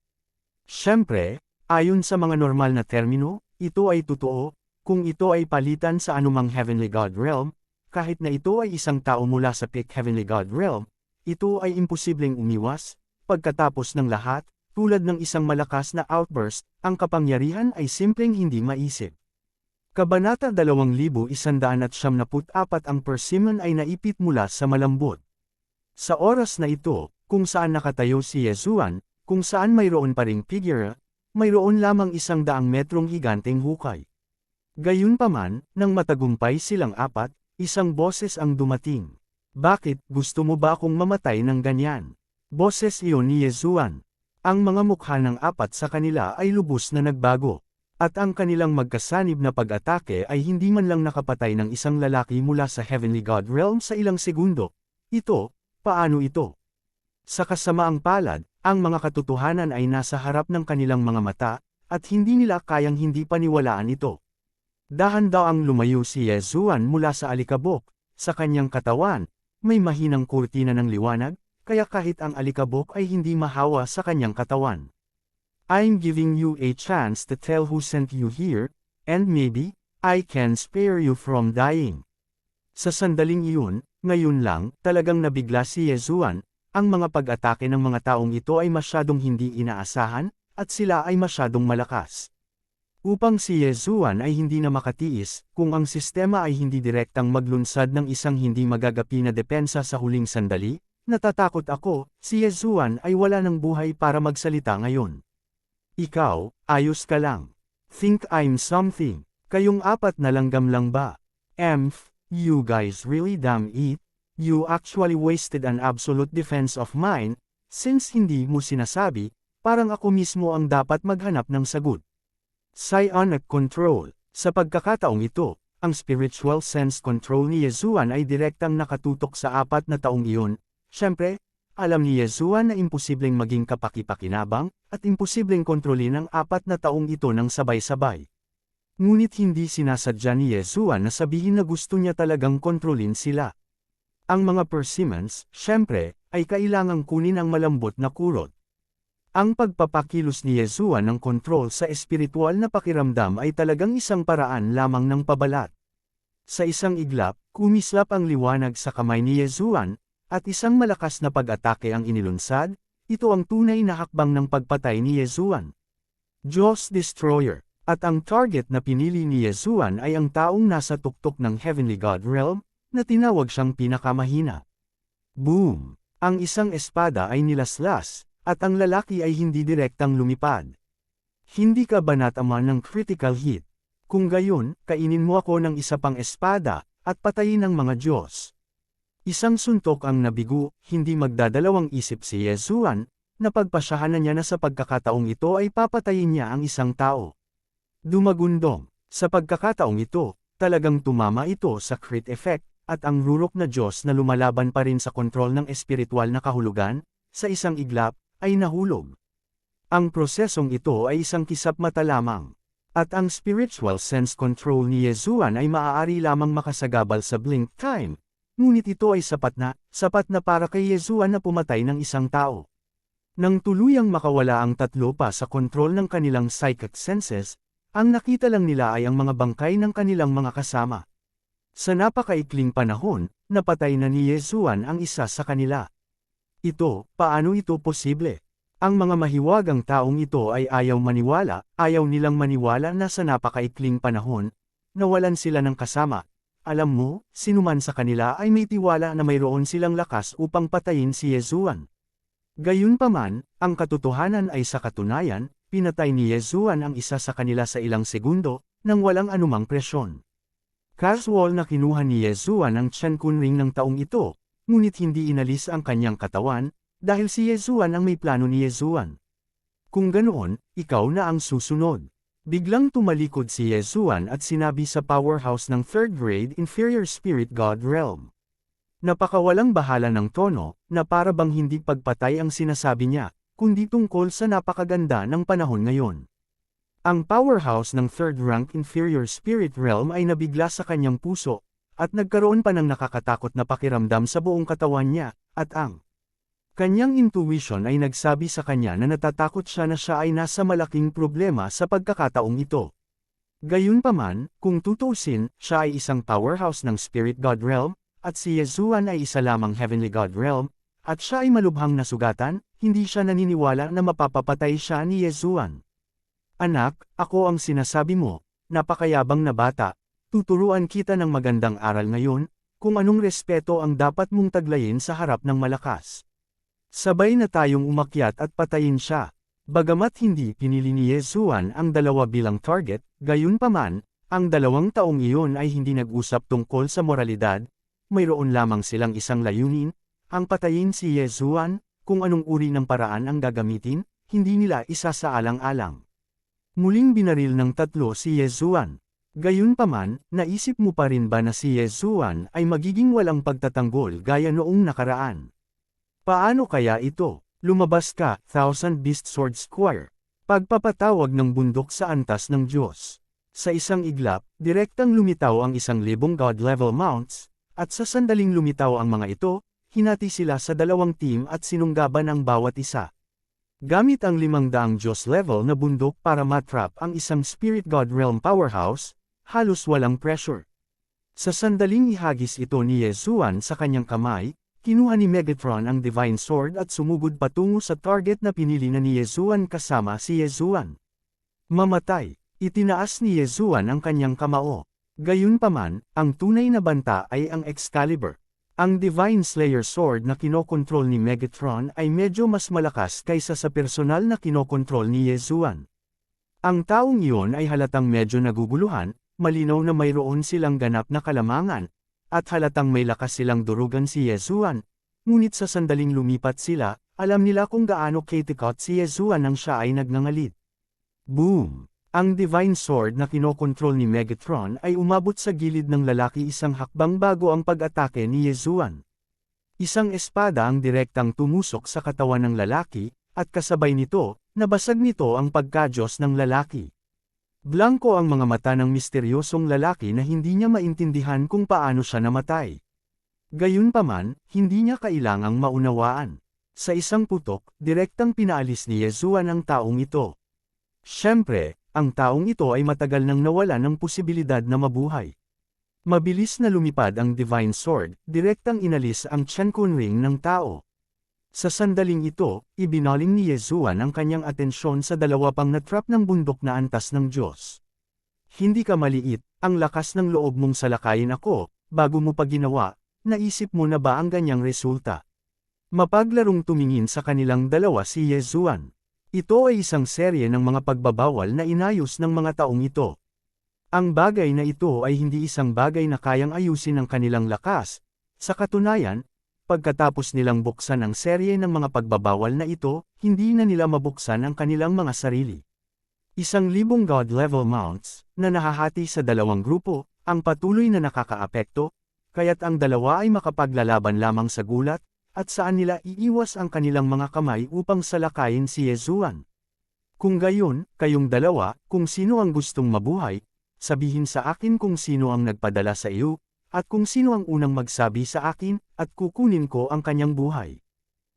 Siyempre, ayon sa mga normal na termino, ito ay totoo, kung ito ay palitan sa anumang Heavenly God Realm, kahit na ito ay isang tao mula sa peak Heavenly God Realm, ito ay imposibleng umiwas, pagkatapos ng lahat, tulad ng isang malakas na outburst, ang kapangyarihan ay simpleng hindi maisip. Kabanata 2174 ang persimmon ay naipit mula sa malambot. Sa oras na ito, kung saan nakatayo si Yezuan, kung saan mayroon pa ring figure, mayroon lamang 100 metrong higanteng hukay. Gayunpaman, nang matagumpay silang 4, isang boses ang dumating. Bakit, gusto mo ba akong mamatay ng ganyan? Boses iyon ni Yezuan. Ang mga mukha ng 4 sa kanila ay lubos na nagbago. At ang kanilang magkasanib na pag-atake ay hindi man lang nakapatay ng isang lalaki mula sa Heavenly God Realm sa ilang segundo. Ito, paano ito? Sa kasamaang palad, ang mga katotohanan ay nasa harap ng kanilang mga mata, at hindi nila kayang hindi paniwalaan ito. Dahan-daang lumayo si Yezuan mula sa alikabok, sa kanyang katawan, may mahinang kurtina ng liwanag, kaya kahit ang alikabok ay hindi mahawa sa kanyang katawan. I'm giving you a chance to tell who sent you here, and maybe, I can spare you from dying. Sa sandaling iyon, ngayon lang, talagang nabigla si Yezuan. Ang mga pag-atake ng mga taong ito ay masyadong hindi inaasahan, at sila ay masyadong malakas. Upang si Yezuan ay hindi na makatiis, kung ang sistema ay hindi direktang maglunsad ng isang hindi magagapi na depensa sa huling sandali, natatakot ako, si Yezuan ay wala ng buhay para magsalita ngayon. Ikaw, ayos ka lang. Think I'm something. Kayong apat na langgam lang ba? You guys really damn it. You actually wasted an absolute defense of mine, since hindi mo sinasabi, parang ako mismo ang dapat maghanap ng sagot. Psionic control. Sa pagkakataong ito, ang spiritual sense control ni Yezuan ay direktang nakatutok sa 4 na taong iyon. Siyempre, alam ni Yezuan na imposibleng maging kapaki-pakinabang, at imposibleng kontrolin ang 4 na taong ito ng sabay-sabay. Ngunit hindi sinasadya ni Yezuan na sabihin na gusto niya talagang kontrolin sila. Ang mga persimmons, siyempre, ay kailangang kunin ang malambot na kurot. Ang pagpapakilos ni Yezuan ng kontrol sa espiritual na pakiramdam ay talagang isang paraan lamang ng pabalat. Sa isang iglap, kumislap ang liwanag sa kamay ni Yezuan, at isang malakas na pag-atake ang inilunsad. Ito ang tunay na hakbang ng pagpatay ni Yezuan. Diyos Destroyer. At ang target na pinili ni Yezuan ay ang taong nasa tuktok ng Heavenly God Realm, na tinawag siyang pinakamahina. Boom! Ang isang espada ay nilaslas, at ang lalaki ay hindi direktang lumipad. Hindi ka ba natama ng critical hit? Kung gayon, kainin mo ako ng isa pang espada, at patayin ang mga Diyos. Isang suntok ang nabigo, hindi magdadalawang isip si Yezuan, na pagpasyahan na niya na sa pagkakataong ito ay papatayin niya ang isang tao. Dumagundong. Sa pagkakataong ito, talagang tumama ito sa crit effect, at ang rurok na Diyos na lumalaban pa rin sa kontrol ng espiritual na kahulugan, sa isang iglap, ay nahulog. Ang prosesong ito ay isang kisap mata lamang. At ang spiritual sense control ni Yezuan ay maaari lamang makasagabal sa blink time, ngunit ito ay sapat na para kay Yezuan na pumatay ng isang tao. Nang tuluyang makawala ang tatlo pa sa kontrol ng kanilang psychic senses, ang nakita lang nila ay ang mga bangkay ng kanilang mga kasama. Sa napakaikling panahon, napatay na ni Yezuan ang isa sa kanila. Paano ito posible? Ang mga mahiwagang taong ito ay ayaw nilang maniwala na sa napakaikling panahon, nawalan sila ng kasama. Alam mo, sinuman sa kanila ay may tiwala na mayroon silang lakas upang patayin si Yezuan. Gayunpaman, ang katotohanan ay sa katunayan, pinatay ni Yezuan ang isa sa kanila sa ilang segundo, nang walang anumang presyon. Casual na kinuha ni Yezuan ang tiyan kunring ng taong ito, ngunit hindi inalis ang kanyang katawan, dahil si Yezuan ang may plano ni Yezuan. Kung ganoon, ikaw na ang susunod. Biglang tumalikod si Yezuan at sinabi sa powerhouse ng 3rd grade inferior spirit god realm. Napakawalang bahala ng tono, na para bang hindi pagpatay ang sinasabi niya, kundi tungkol sa napakaganda ng panahon ngayon. Ang powerhouse ng 3rd rank inferior spirit realm ay nabigla sa kanyang puso, at nagkaroon pa ng nakakatakot na pakiramdam sa buong katawan niya, at ang kanyang intuition ay nagsabi sa kanya na natatakot siya na siya ay nasa malaking problema sa pagkakataong ito. Gayunpaman, kung tutuusin, siya ay isang powerhouse ng spirit god realm, at si Yezuan ay isa lamang heavenly god realm, at siya ay malubhang nasugatan, hindi siya naniniwala na mapapapatay siya ni Yezuan. Anak, ako ang sinasabi mo, napakayabang na bata, tuturuan kita ng magandang aral ngayon, kung anong respeto ang dapat mong taglayin sa harap ng malakas. Sabay na tayong umakyat at patayin siya. Bagamat hindi pinili ni Yezuan ang dalawa bilang target, gayunpaman, ang 2 taong iyon ay hindi nag-usap tungkol sa moralidad, mayroon lamang silang isang layunin, ang patayin si Yezuan, kung anong uri ng paraan ang gagamitin, hindi nila isasaalang-alang. Muling binaril ng 3 si Yezuan. Gayunpaman, naisip mo pa rin ba na si Yezuan ay magiging walang pagtatanggol gaya noong nakaraan? Paano kaya ito? Lumabas ka, Thousand Beast Sword Squire. Pagpapatawag ng bundok sa antas ng Diyos. Sa isang iglap, direktang lumitaw ang 1,000 god-level mounts, at sa sandaling lumitaw ang mga ito, hinati sila sa 2 team at sinunggaban ang bawat isa. Gamit ang 500 Diyos level na bundok para matrap ang isang Spirit God Realm powerhouse, halos walang pressure. Sa sandaling ihagis ito ni Yezuan sa kanyang kamay, kinuha ni Megatron ang Divine Sword at sumugod patungo sa target na pinili na ni Yezuan kasama si Yezuan. Mamatay, itinaas ni Yezuan ang kanyang kamao. Gayunpaman, ang tunay na banta ay ang Excalibur. Ang Divine Slayer Sword na kinokontrol ni Megatron ay medyo mas malakas kaysa sa personal na kinokontrol ni Yezuan. Ang taong iyon ay halatang medyo naguguluhan, malinaw na mayroon silang ganap na kalamangan, at halatang may lakas silang durugan si Yezuan, ngunit sa sandaling lumipat sila, alam nila kung gaano katikot si Yezuan nang siya ay nagngangalit. Boom! Ang Divine Sword na kinokontrol ni Megatron ay umabot sa gilid ng lalaki isang hakbang bago ang pag-atake ni Yezuan. Isang espada ang direktang tumusok sa katawan ng lalaki, at kasabay nito, nabasag nito ang pagkadyos ng lalaki. Blanko ang mga mata ng misteryosong lalaki na hindi niya maintindihan kung paano siya namatay. Gayunpaman, hindi niya kailangang maunawaan. Sa isang putok, direktang pinaalis ni Yezuan ang taong ito. Siyempre, ang taong ito ay matagal nang nawala ng posibilidad na mabuhay. Mabilis na lumipad ang Divine Sword, direktang inalis ang Chen-kun ring ng tao. Sa sandaling ito, ibinaling ni Yezuan ang kanyang atensyon sa dalawa pang na-trap ng bundok na antas ng Diyos. Hindi ka maliit, ang lakas ng loob mong salakayin ako, bago mo pa ginawa, naisip mo na ba ang ganyang resulta? Mapaglarong tumingin sa kanilang dalawa si Yezuan. Ito ay isang serye ng mga pagbabawal na inayos ng mga taong ito. Ang bagay na ito ay hindi isang bagay na kayang ayusin ng kanilang lakas. Sa katunayan, pagkatapos nilang buksan ang serye ng mga pagbabawal na ito, hindi na nila mabuksan ang kanilang mga sarili. 1,000 God-level mounts, na nahahati sa dalawang grupo, ang patuloy na nakakaapekto, kaya't ang dalawa ay makapaglalaban lamang sa gulat, at saan nila iiwas ang kanilang mga kamay upang salakayin si Yezuan. Kung gayon, kayong dalawa, kung sino ang gustong mabuhay, sabihin sa akin kung sino ang nagpadala sa iyo, at kung sino ang unang magsabi sa akin, at kukunin ko ang kanyang buhay.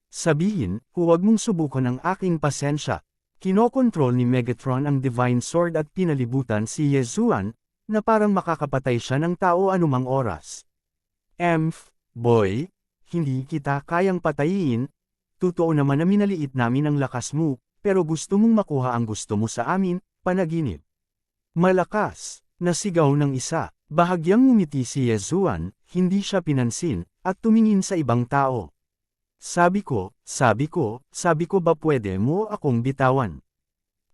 Sabihin, huwag mong subukan ang aking pasensya. Kinokontrol ni Megatron ang Divine Sword at pinalibutan si Yezuan, na parang makakapatay siya ng tao anumang oras. Boy, hindi kita kayang patayin, totoo naman na minaliit namin ang lakas mo, pero gusto mong makuha ang gusto mo sa amin, panaginip. Malakas, nasigaw ng isa, bahagyang ngumiti si Yezuan, hindi siya pinansin, at tumingin sa ibang tao. Sabi ko ba pwede mo akong bitawan?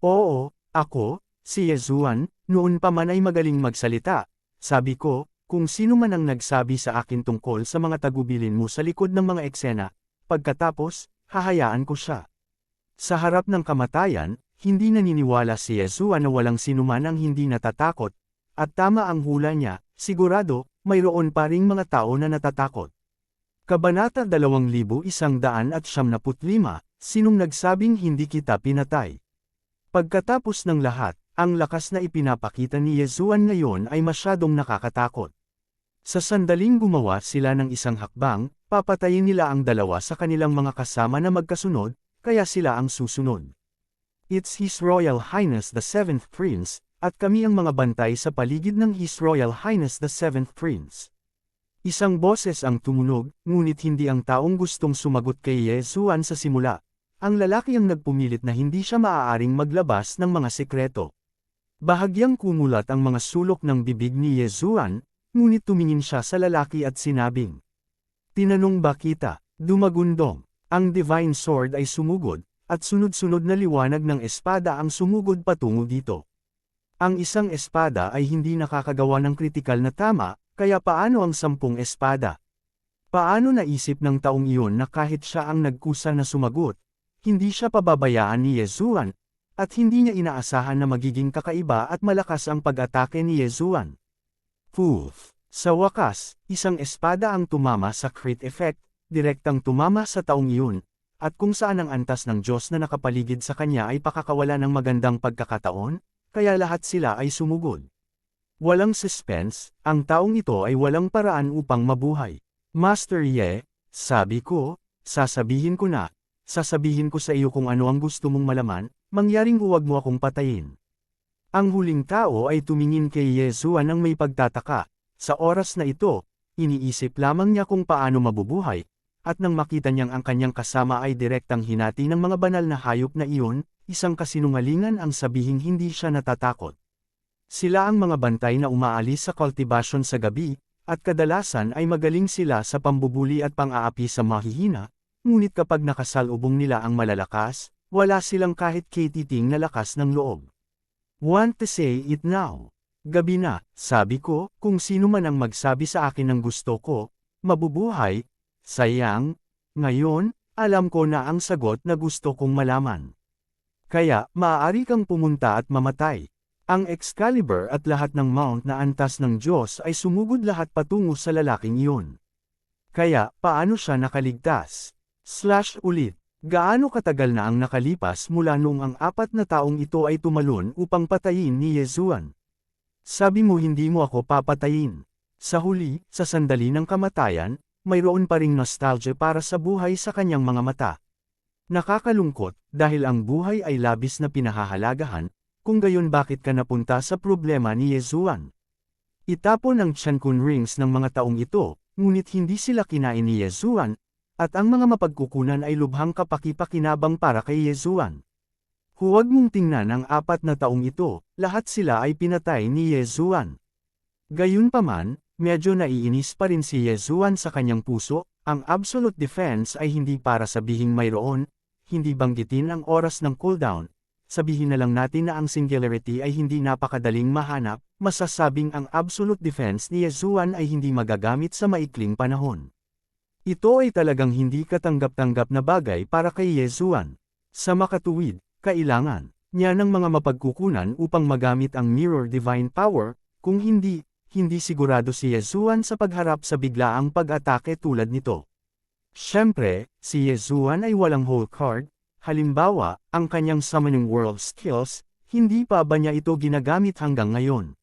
Oo, ako, si Yezuan, noon pa man ay magaling magsalita, sabi ko, kung sino man ang nagsabi sa akin tungkol sa mga tagubilin mo sa likod ng mga eksena, pagkatapos, hahayaan ko siya. Sa harap ng kamatayan, hindi naniniwala si Yezuan na walang sinuman ang hindi natatakot, at tama ang hula niya, sigurado, mayroon pa ring mga tao na natatakot. Kabanata 2195, sinong nagsabing hindi kita pinatay? Pagkatapos ng lahat, ang lakas na ipinapakita ni Yezuan ngayon ay masyadong nakakatakot. Sa sandaling gumawa sila ng isang hakbang, papatayin nila ang dalawa sa kanilang mga kasama na magkasunod, kaya sila ang susunod. It's His Royal Highness the 7th Prince, at kami ang mga bantay sa paligid ng His Royal Highness the 7th Prince. Isang boses ang tumunog, ngunit hindi ang taong gustong sumagot kay Yezuan sa simula. Ang lalaki ang nagpumilit na hindi siya maaaring maglabas ng mga sekreto. Bahagyang kumulat ang mga sulok ng bibig ni Yezuan, ngunit tumingin siya sa lalaki at sinabing, "Tinanong ba kita?" Dumagundong. Ang Divine Sword ay sumugod, at sunod-sunod na liwanag ng espada ang sumugod patungo dito. Ang isang espada ay hindi nakakagawa ng kritikal na tama, kaya paano ang 10 espada? Paano naisip ng taong iyon na kahit siya ang nagkusa na sumagot, hindi siya pababayaan ni Yezuan, at hindi niya inaasahan na magiging kakaiba at malakas ang pag-atake ni Yezuan. Poof! Sa wakas, isang espada ang tumama sa crit effect, direktang tumama sa taong iyon, at kung saan ang antas ng Diyos na nakapaligid sa kanya ay pakakawala ng magandang pagkakataon, kaya lahat sila ay sumugod. Walang suspense, ang taong ito ay walang paraan upang mabuhay. Master Ye, sabi ko, sasabihin ko na, sasabihin ko sa iyo kung ano ang gusto mong malaman, mangyaring huwag mo akong patayin. Ang huling tao ay tumingin kay Yesuan ng may pagtataka. Sa oras na ito, iniisip lamang niya kung paano mabubuhay, at nang makita niyang ang kanyang kasama ay direktang hinati ng mga banal na hayop na iyon, isang kasinungalingan ang sabihing hindi siya natatakot. Sila ang mga bantay na umaalis sa kultibasyon sa gabi, at kadalasan ay magaling sila sa pambubuli at pang-aapi sa mahihina, ngunit kapag nakasalubong nila ang malalakas, wala silang kahit katiting na lakas ng loob. Want to say it now? Gabi na, sabi ko, kung sino man ang magsabi sa akin ng gusto ko, mabubuhay, sayang, ngayon, alam ko na ang sagot na gusto kong malaman. Kaya, maaari kang pumunta at mamatay. Ang Excalibur at lahat ng mount na antas ng Diyos ay sumugod lahat patungo sa lalaking iyon. Kaya, paano siya nakaligtas? Ulit, gaano katagal na ang nakalipas mula noong ang 4 na taong ito ay tumalon upang patayin ni Yesuan? Sabi mo hindi mo ako papatayin. Sa huli, sa sandali ng kamatayan, mayroon pa ring nostalgia para sa buhay sa kanyang mga mata. Nakakalungkot, dahil ang buhay ay labis na pinahahalagahan, kung gayon bakit ka napunta sa problema ni Yesuan? Itapon ang Tiancun rings ng mga taong ito, ngunit hindi sila kinain ni Yesuan, at ang mga mapagkukunan ay lubhang kapaki-pakinabang para kay Yesuan. Huwag mong tingnan ang 4 na taong ito, lahat sila ay pinatay ni Yesuan. Gayunpaman, medyo naiinis pa rin si Yesuan sa kanyang puso, ang absolute defense ay hindi para sabihing mayroon, hindi banggitin ang oras ng cooldown. Sabihin na lang natin na ang singularity ay hindi napakadaling mahanap, masasabing ang absolute defense ni Yesuan ay hindi magagamit sa maikling panahon. Ito ay talagang hindi katanggap-tanggap na bagay para kay Yesuan. Sa makatuwid, kailangan niya ng mga mapagkukunan upang magamit ang mirror divine power, kung hindi sigurado si Yesuan sa pagharap sa biglaang pag-atake tulad nito. Siyempre, si Yesuan ay walang whole card. Halimbawa, ang kanyang summoning world skills, hindi pa ba niya ito ginagamit hanggang ngayon?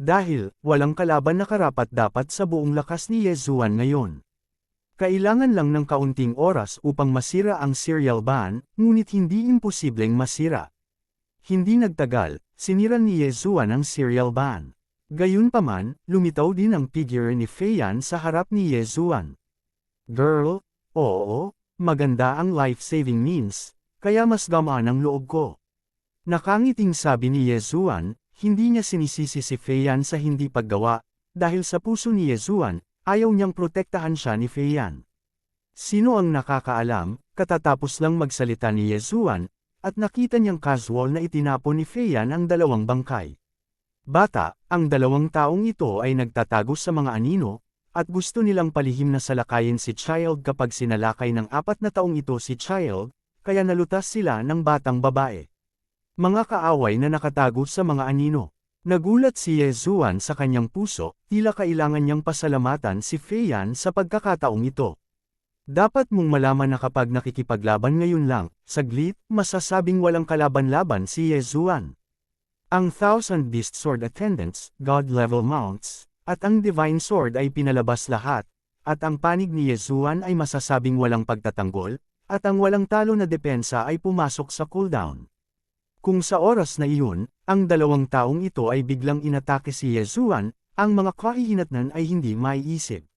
Dahil, walang kalaban na karapat-dapat sa buong lakas ni Yesuan ngayon. Kailangan lang ng kaunting oras upang masira ang serial ban, ngunit hindi imposibleng masira. Hindi nagtagal, sinira ni Yesuan ang serial ban. Gayunpaman, lumitaw din ang figure ni Feiyan sa harap ni Yesuan. Girl, oo. Maganda ang life-saving means, kaya mas gamaan ang loob ko. Nakangiting sabi ni Yesuan, hindi niya sinisisi si Feiyan sa hindi paggawa, dahil sa puso ni Yesuan, ayaw niyang protektahan siya ni Feiyan. Sino ang nakakaalam, katatapos lang magsalita ni Yesuan, at nakita niyang casual na itinapon ni Feiyan ang 2 bangkay. Bata, ang 2 taong ito ay nagtatago sa mga anino, at gusto nilang palihim na salakayin si Child kapag sinalakay ng 4 na taong ito si Child, kaya nalutas sila ng batang babae. Mga kaaway na nakatago sa mga anino. Nagulat si Yesuan sa kanyang puso, tila kailangan niyang pasalamatan si Feiyan sa pagkakataong ito. Dapat mong malaman na kapag nakikipaglaban ngayon lang, saglit, masasabing walang kalaban-laban si Yesuan. Ang 1,000 Beast Sword Attendants, God-level mounts, at ang Divine Sword ay pinalabas lahat, at ang panig ni Yesuan ay masasabing walang pagtatanggol, at ang walang talo na depensa ay pumasok sa cooldown. Kung sa oras na iyon, ang 2 taong ito ay biglang inatake si Yesuan, ang mga kahihinatnan ay hindi maiisip.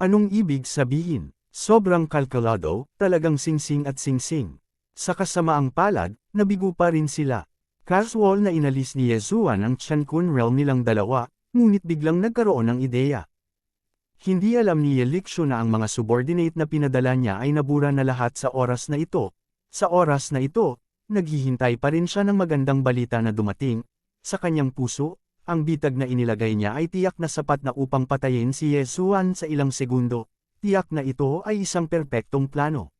Anong ibig sabihin? Sobrang kalkulado, talagang singsing at singsing. Sa kasamaang palad, nabigo pa rin sila. Casual na inalis ni Yesuan ang Tiancun realm nilang 2, ngunit biglang nagkaroon ng ideya. Hindi alam ni Yeliksyo na ang mga subordinate na pinadala niya ay nabura na lahat sa oras na ito. Sa oras na ito, naghihintay pa rin siya ng magandang balita na dumating. Sa kanyang puso, ang bitag na inilagay niya ay tiyak na sapat na upang patayin si Yesuan sa ilang segundo. Tiyak na ito ay isang perpektong plano.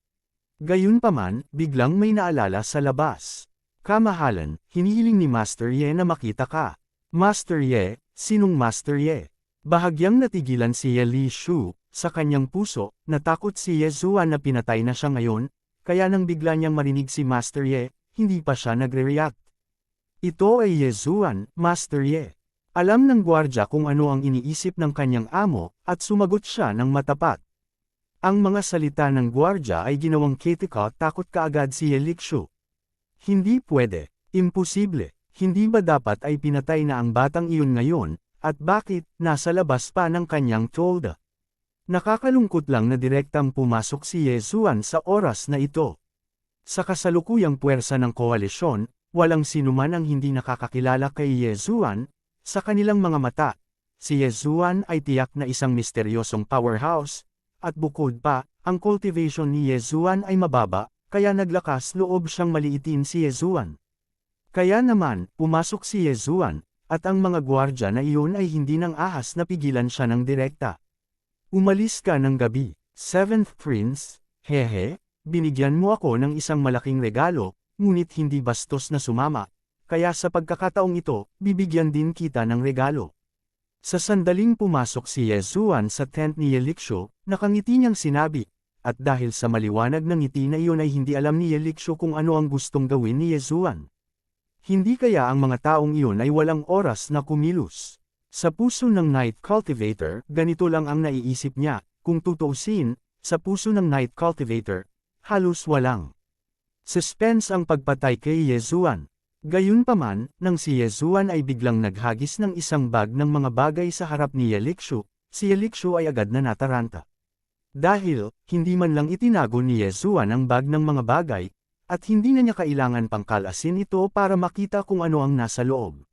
Gayunpaman, biglang may naalala sa labas. Kamahalan, hinihiling ni Master Ye na makita ka. Master Ye, sinong Master Ye? Bahagyang natigilan si Ye Li Shu, sa kanyang puso, natakot si Yesuan na pinatay na siya ngayon, kaya nang bigla niyang marinig si Master Ye, hindi pa siya nagre-react. Ito ay Yesuan, Master Ye. Alam ng gwardya kung ano ang iniisip ng kanyang amo, at sumagot siya ng matapat. Ang mga salita ng gwardya ay ginawang kritika, takot kaagad si Yelikshu. Hindi pwede, imposible, hindi ba dapat ay pinatay na ang batang iyon ngayon, at bakit, nasa labas pa ng kanyang tolda? Nakakalungkot lang na direktang pumasok si Yezuan sa oras na ito. Sa kasalukuyang puwersa ng koalisyon, walang sinuman ang hindi nakakakilala kay Yezuan. Sa kanilang mga mata, si Yezuan ay tiyak na isang misteryosong powerhouse, at bukod pa, ang cultivation ni Yezuan ay mababa, kaya naglakas loob siyang maliitin si Yezuan. Kaya naman, pumasok si Yezuan, at ang mga gwardya na iyon ay hindi nang ahas na pigilan siya ng direkta. Umalis ka ng gabi, Seventh Prince, hehe, binigyan mo ako ng isang malaking regalo, ngunit hindi bastos na sumama, kaya sa pagkakataong ito, bibigyan din kita ng regalo. Sa sandaling pumasok si Yezuan sa tent ni Yelikshu, nakangiti niyang sinabi, at dahil sa maliwanag ng ngiti na iyon ay hindi alam ni Yelikshu kung ano ang gustong gawin ni Yezuan. Hindi kaya ang mga taong iyon ay walang oras na kumilos. Sa puso ng Night Cultivator, ganito lang ang naiisip niya, kung tutuusin, sa puso ng Night Cultivator, halos walang suspense ang pagpatay kay Yezuan. Gayunpaman, nang si Yezuan ay biglang naghagis ng isang bag ng mga bagay sa harap ni Yelikshu, si Yelikshu ay agad na nataranta. Dahil, hindi man lang itinago ni Yezuan ang bag ng mga bagay, at hindi na niya kailangan pang kalasin ito para makita kung ano ang nasa loob.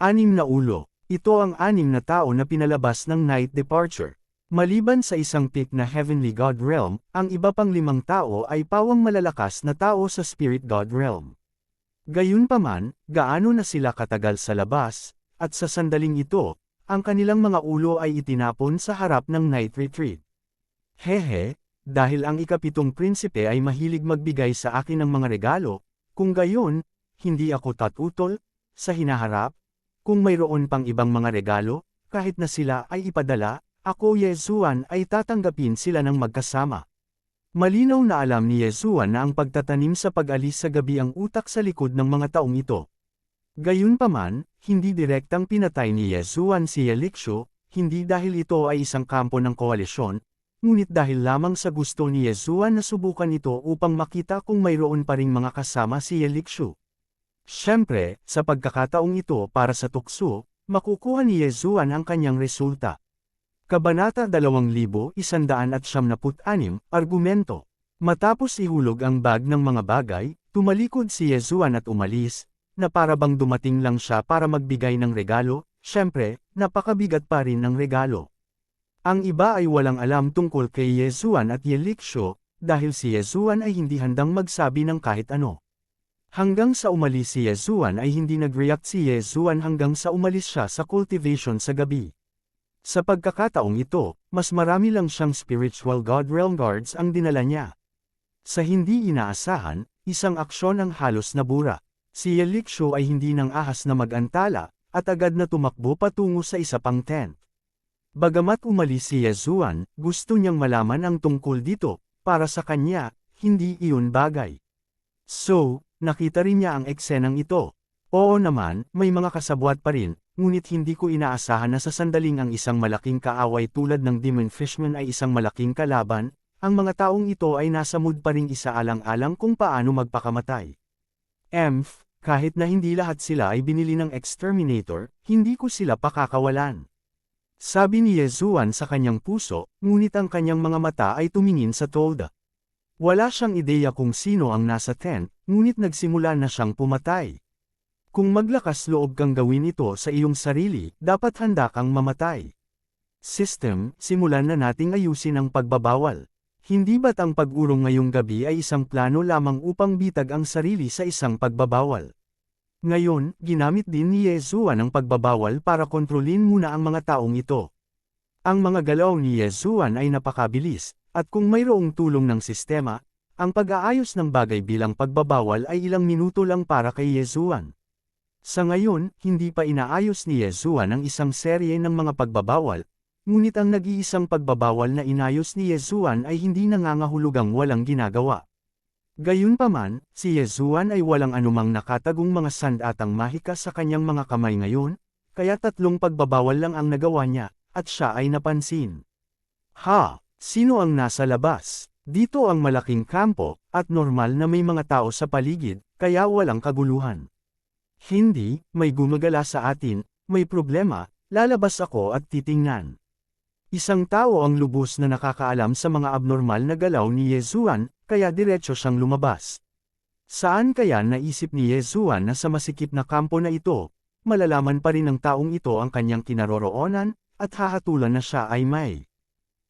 6 na ulo. Ito ang 6 na tao na pinalabas ng Night Departure. Maliban sa isang peak na Heavenly God Realm, ang iba pang 5 tao ay pawang malalakas na tao sa Spirit God Realm. Gayunpaman, gaano na sila katagal sa labas, at sa sandaling ito, ang kanilang mga ulo ay itinapon sa harap ng Night Retreat. Hehe, dahil ang ikapitong prinsipe ay mahilig magbigay sa akin ng mga regalo, kung gayon, hindi ako tatutol, sa hinaharap, kung mayroon pang ibang mga regalo, kahit na sila ay ipadala, ako Yezuan ay tatanggapin sila ng magkasama. Malinaw na alam ni Yezuan na ang pagtatanim sa pag-alis sa gabi ang utak sa likod ng mga taong ito. Gayunpaman, hindi direktang pinatay ni Yezuan si Yelikshu, hindi dahil ito ay isang kampo ng koalisyon, ngunit dahil lamang sa gusto ni Yezuan na subukan ito upang makita kung mayroon pa ring mga kasama si Yelikshu. Siyempre, sa pagkakataong ito para sa tukso, makukuha ni Yezuan ang kanyang resulta. Kabanata 2196, Argumento. Matapos ihulog ang bag ng mga bagay, tumalikod si Yezuan at umalis, na para bang dumating lang siya para magbigay ng regalo, siyempre, napakabigat pa rin ng regalo. Ang iba ay walang alam tungkol kay Yezuan at Yelikshu, dahil si Yezuan ay hindi handang magsabi ng kahit ano. Hanggang sa umalis si Yezuan ay hindi nag-react si Yezuan hanggang sa umalis siya sa cultivation sa gabi. Sa pagkakataong ito, mas marami lang siyang spiritual God Realm Guards ang dinala niya. Sa hindi inaasahan, isang aksyon ang halos nabura. Si Yelikshu ay hindi nang ahas na mag-antala, at agad na tumakbo patungo sa isa pang tent. Bagamat umalis si Yezuan, gusto niyang malaman ang tungkol dito, para sa kanya, hindi iyon bagay. So, nakita rin niya ang eksenang ito. Oo naman, may mga kasabwat pa rin, ngunit hindi ko inaasahan na sa sandaling ang isang malaking kaaway tulad ng Demon Fishman ay isang malaking kalaban, ang mga taong ito ay nasa mood pa ring isaalang-alang kung paano magpakamatay. Kahit na hindi lahat sila ay binili ng exterminator, hindi ko sila pakakawalan. Sabi ni Yezuan sa kanyang puso, ngunit ang kanyang mga mata ay tumingin sa tolda. Wala siyang ideya kung sino ang nasa tent, ngunit nagsimula na siyang pumatay. Kung maglakas loob kang gawin ito sa iyong sarili, dapat handa kang mamatay. System, simulan na nating ayusin ang pagbabawal. Hindi ba't ang pag-urong ngayong gabi ay isang plano lamang upang bitag ang sarili sa isang pagbabawal? Ngayon, ginamit din ni Yezuan ang pagbabawal para kontrolin muna ang mga taong ito. Ang mga galaw ni Yezuan ay napakabilis, at kung mayroong tulong ng sistema, ang pag-aayos ng bagay bilang pagbabawal ay ilang minuto lang para kay Yezuan. Sa ngayon, hindi pa inaayos ni Yezuan ang isang serye ng mga pagbabawal, ngunit ang nag-iisang pagbabawal na inayos ni Yezuan ay hindi nangangahulugang walang ginagawa. Gayunpaman, si Yezuan ay walang anumang nakatagong mga sandatang mahika sa kanyang mga kamay ngayon, kaya 3 pagbabawal lang ang nagawa niya, at siya ay napansin. Sino ang nasa labas? Dito ang malaking kampo, at normal na may mga tao sa paligid, kaya walang kaguluhan. Hindi, may gumagala sa atin, may problema, lalabas ako at titingnan. Isang tao ang lubos na nakakaalam sa mga abnormal na galaw ni Yesuan, kaya diretso siyang lumabas. Saan kaya naisip ni Yesuan na sa masikip na kampo na ito, malalaman pa rin ng taong ito ang kanyang kinaroroonan, at hahatulan na siya ay may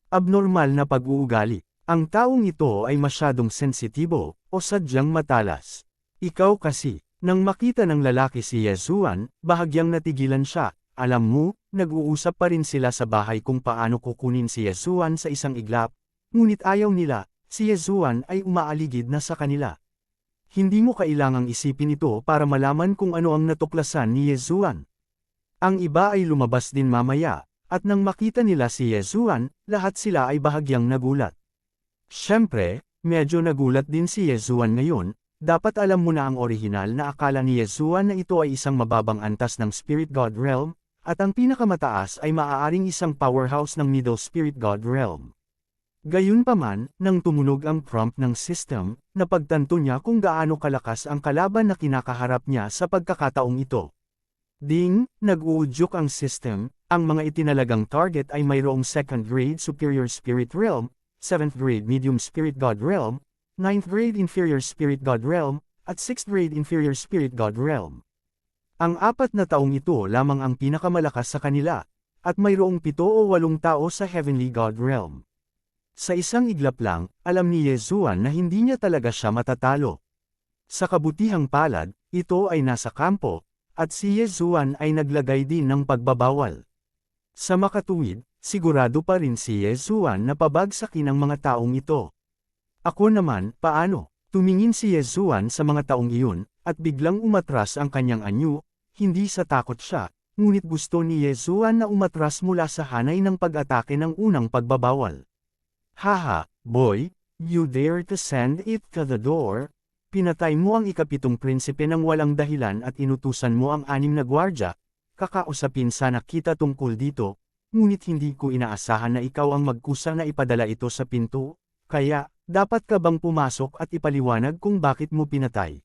abnormal na pag-uugali. Ang taong ito ay masyadong sensitibo, o sadyang matalas. Ikaw kasi, nang makita ng lalaki si Yesuan, bahagyang natigilan siya. Alam mo, nag-uusap pa rin sila sa bahay kung paano kukunin si Yesuan sa isang iglap, ngunit ayaw nila, si Yesuan ay umaaligid na sa kanila. Hindi mo kailangang isipin ito para malaman kung ano ang natuklasan ni Yesuan. Ang iba ay lumabas din mamaya, at nang makita nila si Yesuan, lahat sila ay bahagyang nagulat. Siyempre, medyo nagulat din si Yesuan ngayon. Dapat alam mo na ang orihinal na akala ni Yesuan na ito ay isang mababang antas ng Spirit God Realm, at ang pinakamataas ay maaaring isang powerhouse ng Middle Spirit God Realm. Gayunpaman, nang tumunog ang prompt ng system, napagtanto niya kung gaano kalakas ang kalaban na kinakaharap niya sa pagkakataong ito. Ding, nag-uudyok ang system, ang mga itinalagang target ay mayroong 2nd grade Superior Spirit Realm, 7th grade Medium Spirit God Realm, 9th grade Inferior Spirit God Realm, at 6th grade Inferior Spirit God Realm. Ang 4 na taong ito lamang ang pinakamalakas sa kanila, at mayroong 7 o 8 tao sa Heavenly God Realm. Sa isang iglap lang, alam ni Yesuan na hindi niya talaga siya matatalo. Sa kabutihang palad, ito ay nasa kampo, at si Yesuan ay naglagay din ng pagbabawal. Sa makatuwid, sigurado pa rin si Yesuan na pabagsakin ang mga taong ito. Ako naman, paano? Tumingin si Yesuan sa mga taong iyon, at biglang umatras ang kanyang anyo, hindi sa takot siya, ngunit gusto ni Yesuan na umatras mula sa hanay ng pag-atake ng unang pagbabawal. Haha, boy, you dare to send it to the door? Pinatay mo ang ikapitong prinsipe ng walang dahilan at inutusan mo ang 6 na gwardya, kakausapin sana kita tungkol dito, ngunit hindi ko inaasahan na ikaw ang magkusa na ipadala ito sa pinto, kaya, dapat ka bang pumasok at ipaliwanag kung bakit mo pinatay?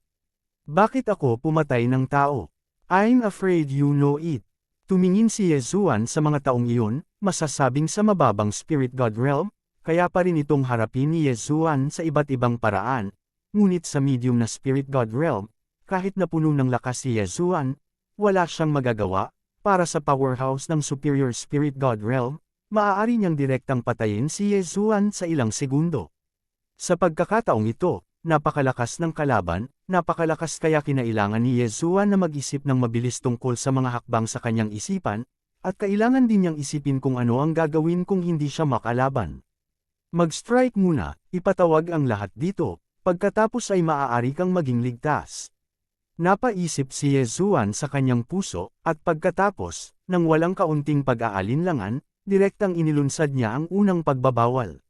Bakit ako pumatay ng tao? I'm afraid you know it. Tumingin si Yesuan sa mga taong iyon, masasabing sa mababang Spirit God Realm, kaya pa rin itong harapin ni Yesuan sa iba't ibang paraan, ngunit sa medium na Spirit God Realm, kahit na puno ng lakas si Yesuan, wala siyang magagawa, para sa powerhouse ng Superior Spirit God Realm, maaari niyang direktang patayin si Yesuan sa ilang segundo. Sa pagkakataong ito, napakalakas ng kalaban, napakalakas kaya kinailangan ni Yesuan na mag-isip ng mabilis tungkol sa mga hakbang sa kanyang isipan, at kailangan din niyang isipin kung ano ang gagawin kung hindi siya makalaban. Mag-strike muna, ipatawag ang lahat dito, pagkatapos ay maaari kang maging ligtas. Napaisip si Yesuan sa kanyang puso, at pagkatapos, nang walang kaunting pag-aalinlangan, direktang inilunsad niya ang unang pagbabawal.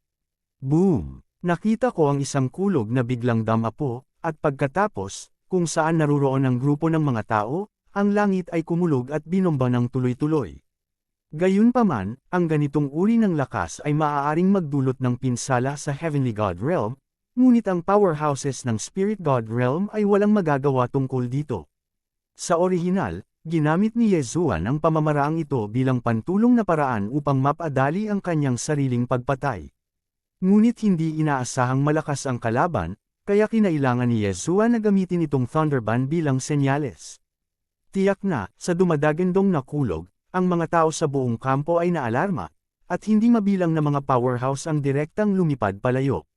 Boom! Nakita ko ang isang kulog na biglang damapo, at pagkatapos, kung saan naruroon ang grupo ng mga tao, ang langit ay kumulog at binomba ng tuloy-tuloy. Gayunpaman, ang ganitong uri ng lakas ay maaaring magdulot ng pinsala sa Heavenly God Realm, ngunit ang powerhouses ng Spirit God Realm ay walang magagawa tungkol dito. Sa orihinal, ginamit ni Yesuan ang pamamaraang ito bilang pantulong na paraan upang mapadali ang kanyang sariling pagpatay. Ngunit hindi inaasahang malakas ang kalaban, kaya kinailangan ni Yesuan na gamitin itong Thunderband bilang senyales. Tiyak na, sa dumadagandong na kulog, ang mga tao sa buong kampo ay naalarma, at hindi mabilang na mga powerhouse ang direktang lumipad palayo.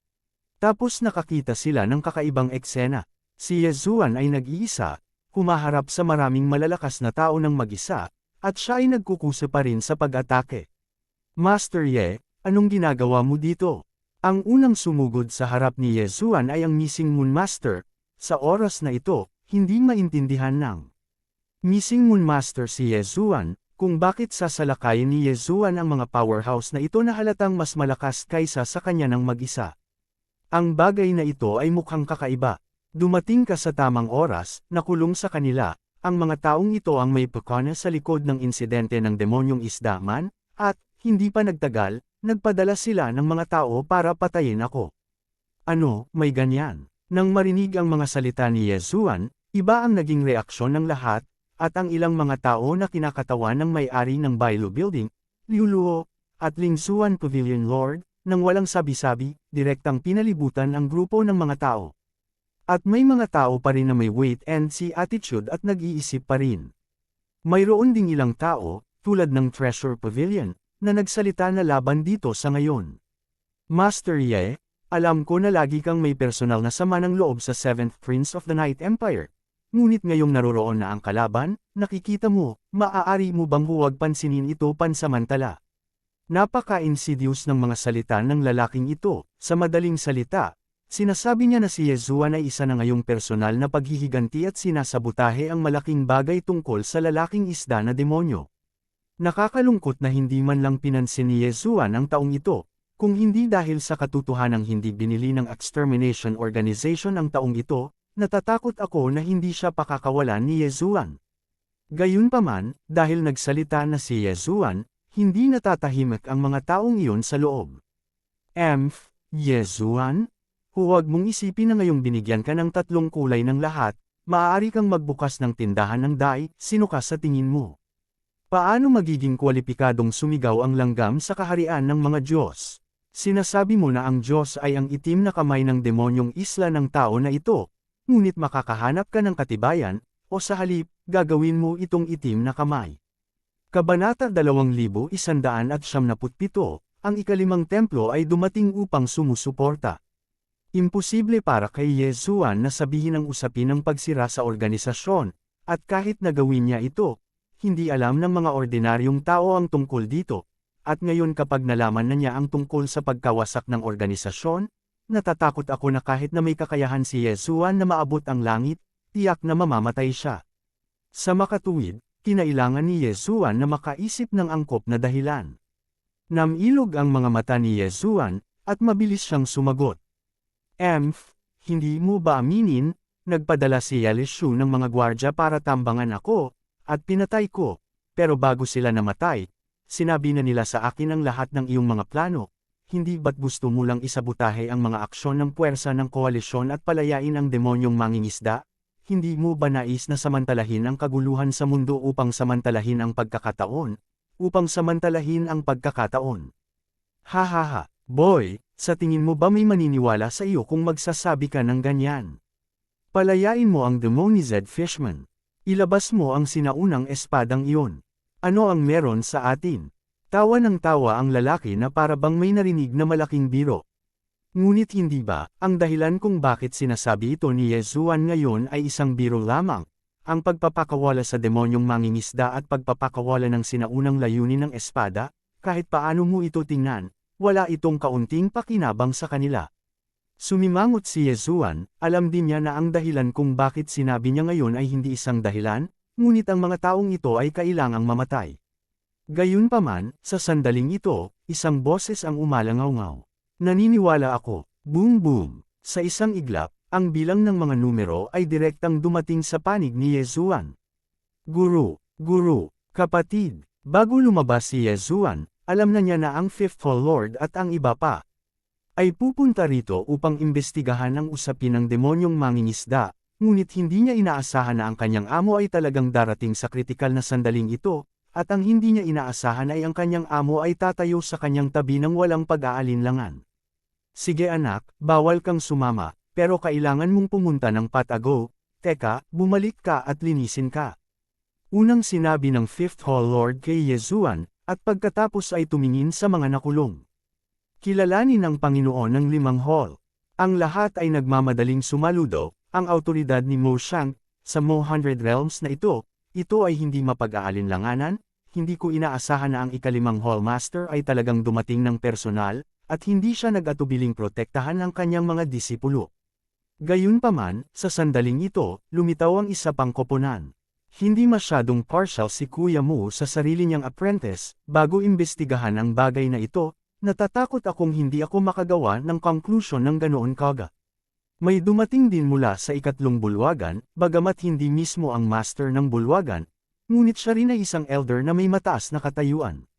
Tapos nakakita sila ng kakaibang eksena. Si Yesuan ay nag-iisa, humaharap sa maraming malalakas na tao ng mag-isa, at siya ay nagkukusa pa rin sa pag-atake. Master Ye, anong ginagawa mo dito? Ang unang sumugod sa harap ni Yesuan ay ang Missing Moon Master. Sa oras na ito, hindi maintindihan ng Missing Moon Master si Yesuan, kung bakit sasalakayin ni Yesuan ang mga powerhouse na ito na halatang mas malakas kaysa sa kanya ng mag-isa. Ang bagay na ito ay mukhang kakaiba. Dumating ka sa tamang oras, nakulong sa kanila, ang mga taong ito ang may pekana sa likod ng insidente ng demonyong isda man, at, hindi pa nagtagal, nagpadala sila ng mga tao para patayin ako. Ano, may ganyan? Nang marinig ang mga salita ni Yesuan, iba ang naging reaksyon ng lahat, at ang ilang mga tao na kinakatawan ng may-ari ng Bailu Building, Liuluo, at Lingsuan Pavilion Lord, nang walang sabi-sabi, direktang pinalibutan ang grupo ng mga tao. At may mga tao pa rin na may wait-and-see attitude at nag-iisip pa rin. Mayroon ding ilang tao, tulad ng Treasure Pavilion, na nagsalita na laban dito sa ngayon. Master Ye, alam ko na lagi kang may personal na sama ng loob sa 7th Prince of the Night Empire. Ngunit ngayong naroroon na ang kalaban, nakikita mo, maaari mo bang huwag pansinin ito pansamantala? Napaka-insidious ng mga salita ng lalaking ito. Sa madaling salita, sinasabi niya na si Yesuan ay isa na ngayong personal na paghihiganti at sinasabutahe ang malaking bagay tungkol sa lalaking isda na demonyo. Nakakalungkot na hindi man lang pinansin ni Yesuan ang taong ito, kung hindi dahil sa katotohanang hindi binili ng extermination organization ang taong ito. Natatakot ako na hindi siya pakakawalan ni Yesuan. Gayunpaman, dahil nagsalita na si Yesuan, hindi natatahimik ang mga taong iyon sa loob. Yesuan? Huwag mong isipin na ngayong binigyan ka ng 3 kulay ng lahat, maaari kang magbukas ng tindahan ng dye, sino ka sa tingin mo? Paano magiging kwalipikadong sumigaw ang langgam sa kaharian ng mga Diyos? Sinasabi mo na ang Diyos ay ang itim na kamay ng demonyong isla ng tao na ito, ngunit makakahanap ka ng katibayan, o sa halip, gagawin mo itong itim na kamay. Kabanata 2177, ang ikalimang templo ay dumating upang sumusuporta. Imposible para kay Yesuan na sabihin ang usapin ng pagsira sa organisasyon, at kahit nagawin niya ito, hindi alam ng mga ordinaryong tao ang tungkol dito, at ngayon kapag nalaman na niya ang tungkol sa pagkawasak ng organisasyon, natatakot ako na kahit na may kakayahan si Yesuan na maabot ang langit, tiyak na mamamatay siya. Sa makatuwid, kinailangan ni Yesuan na makaisip ng angkop na dahilan. Namilog ang mga mata ni Yesuan, at mabilis siyang sumagot. Hindi mo ba aminin, nagpadala si Yalishu ng mga gwardya para tambangan ako, at pinatay ko, pero bago sila namatay, sinabi na nila sa akin ang lahat ng iyong mga plano. Hindi ba't gusto mo lang isabutahe ang mga aksyon ng puwersa ng koalisyon at palayain ang demonyong mangingisda? Hindi mo ba nais na samantalahin ang kaguluhan sa mundo upang samantalahin ang pagkakataon? Hahaha, boy, sa tingin mo ba may maniniwala sa iyo kung magsasabi ka ng ganyan? Palayain mo ang demonized fishman. Ilabas mo ang sinaunang espadang iyon. Ano ang meron sa atin? Tawa ng tawa ang lalaki na para bang may narinig na malaking biro. Ngunit hindi ba, ang dahilan kung bakit sinasabi ito ni Yesuan ngayon ay isang biro lamang, ang pagpapakawala sa demonyong mangingisda at pagpapakawala ng sinaunang layunin ng espada, kahit paano mo ito tingnan, wala itong kaunting pakinabang sa kanila. Sumimangot si Yesuan, alam din niya na ang dahilan kung bakit sinabi niya ngayon ay hindi isang dahilan, ngunit ang mga taong ito ay kailangang mamatay. Gayunpaman, sa sandaling ito, isang boses ang umalangaw-ngaw. Naniniwala ako, boom boom. Sa isang iglap, ang bilang ng mga numero ay direktang dumating sa panig ni Yesuan. Guru, kapatid, bago lumabas si Yesuan, alam na niya na ang 5th Hall Lord at ang iba pa ay pupunta rito upang imbestigahan ang usapin ng demonyong mangingisda, ngunit hindi niya inaasahan na ang kanyang amo ay talagang darating sa kritikal na sandaling ito, at ang hindi niya inaasahan ay ang kanyang amo ay tatayo sa kanyang tabi ng walang pag-aalinlangan. Sige anak, bawal kang sumama, pero kailangan mong pumunta ng patago, teka, bumalik ka at linisin ka. Unang sinabi ng 5th Hall Lord kay Yesuan, at pagkatapos ay tumingin sa mga nakulong. Kilalanin ng Panginoon ng 5 hall. Ang lahat ay nagmamadaling sumaludo, ang autoridad ni Mo Shank, sa Mo 100 Realms na ito ay hindi mapag-aalinlanganan. Hindi ko inaasahan na ang ika-5 Hallmaster ay talagang dumating ng personal, at hindi siya nag-atubiling protektahan ang kanyang mga disipulo. Gayunpaman, sa sandaling ito, lumitaw ang isa pang koponan. Hindi masyadong partial si Kuya Mo sa sarili niyang apprentice, bago imbestigahan ang bagay na ito, natatakot akong hindi ako makagawa ng conclusion ng ganoon kaga. May dumating din mula sa 3 bulwagan, bagamat hindi mismo ang master ng bulwagan, ngunit siya rin ay isang elder na may mataas na katayuan.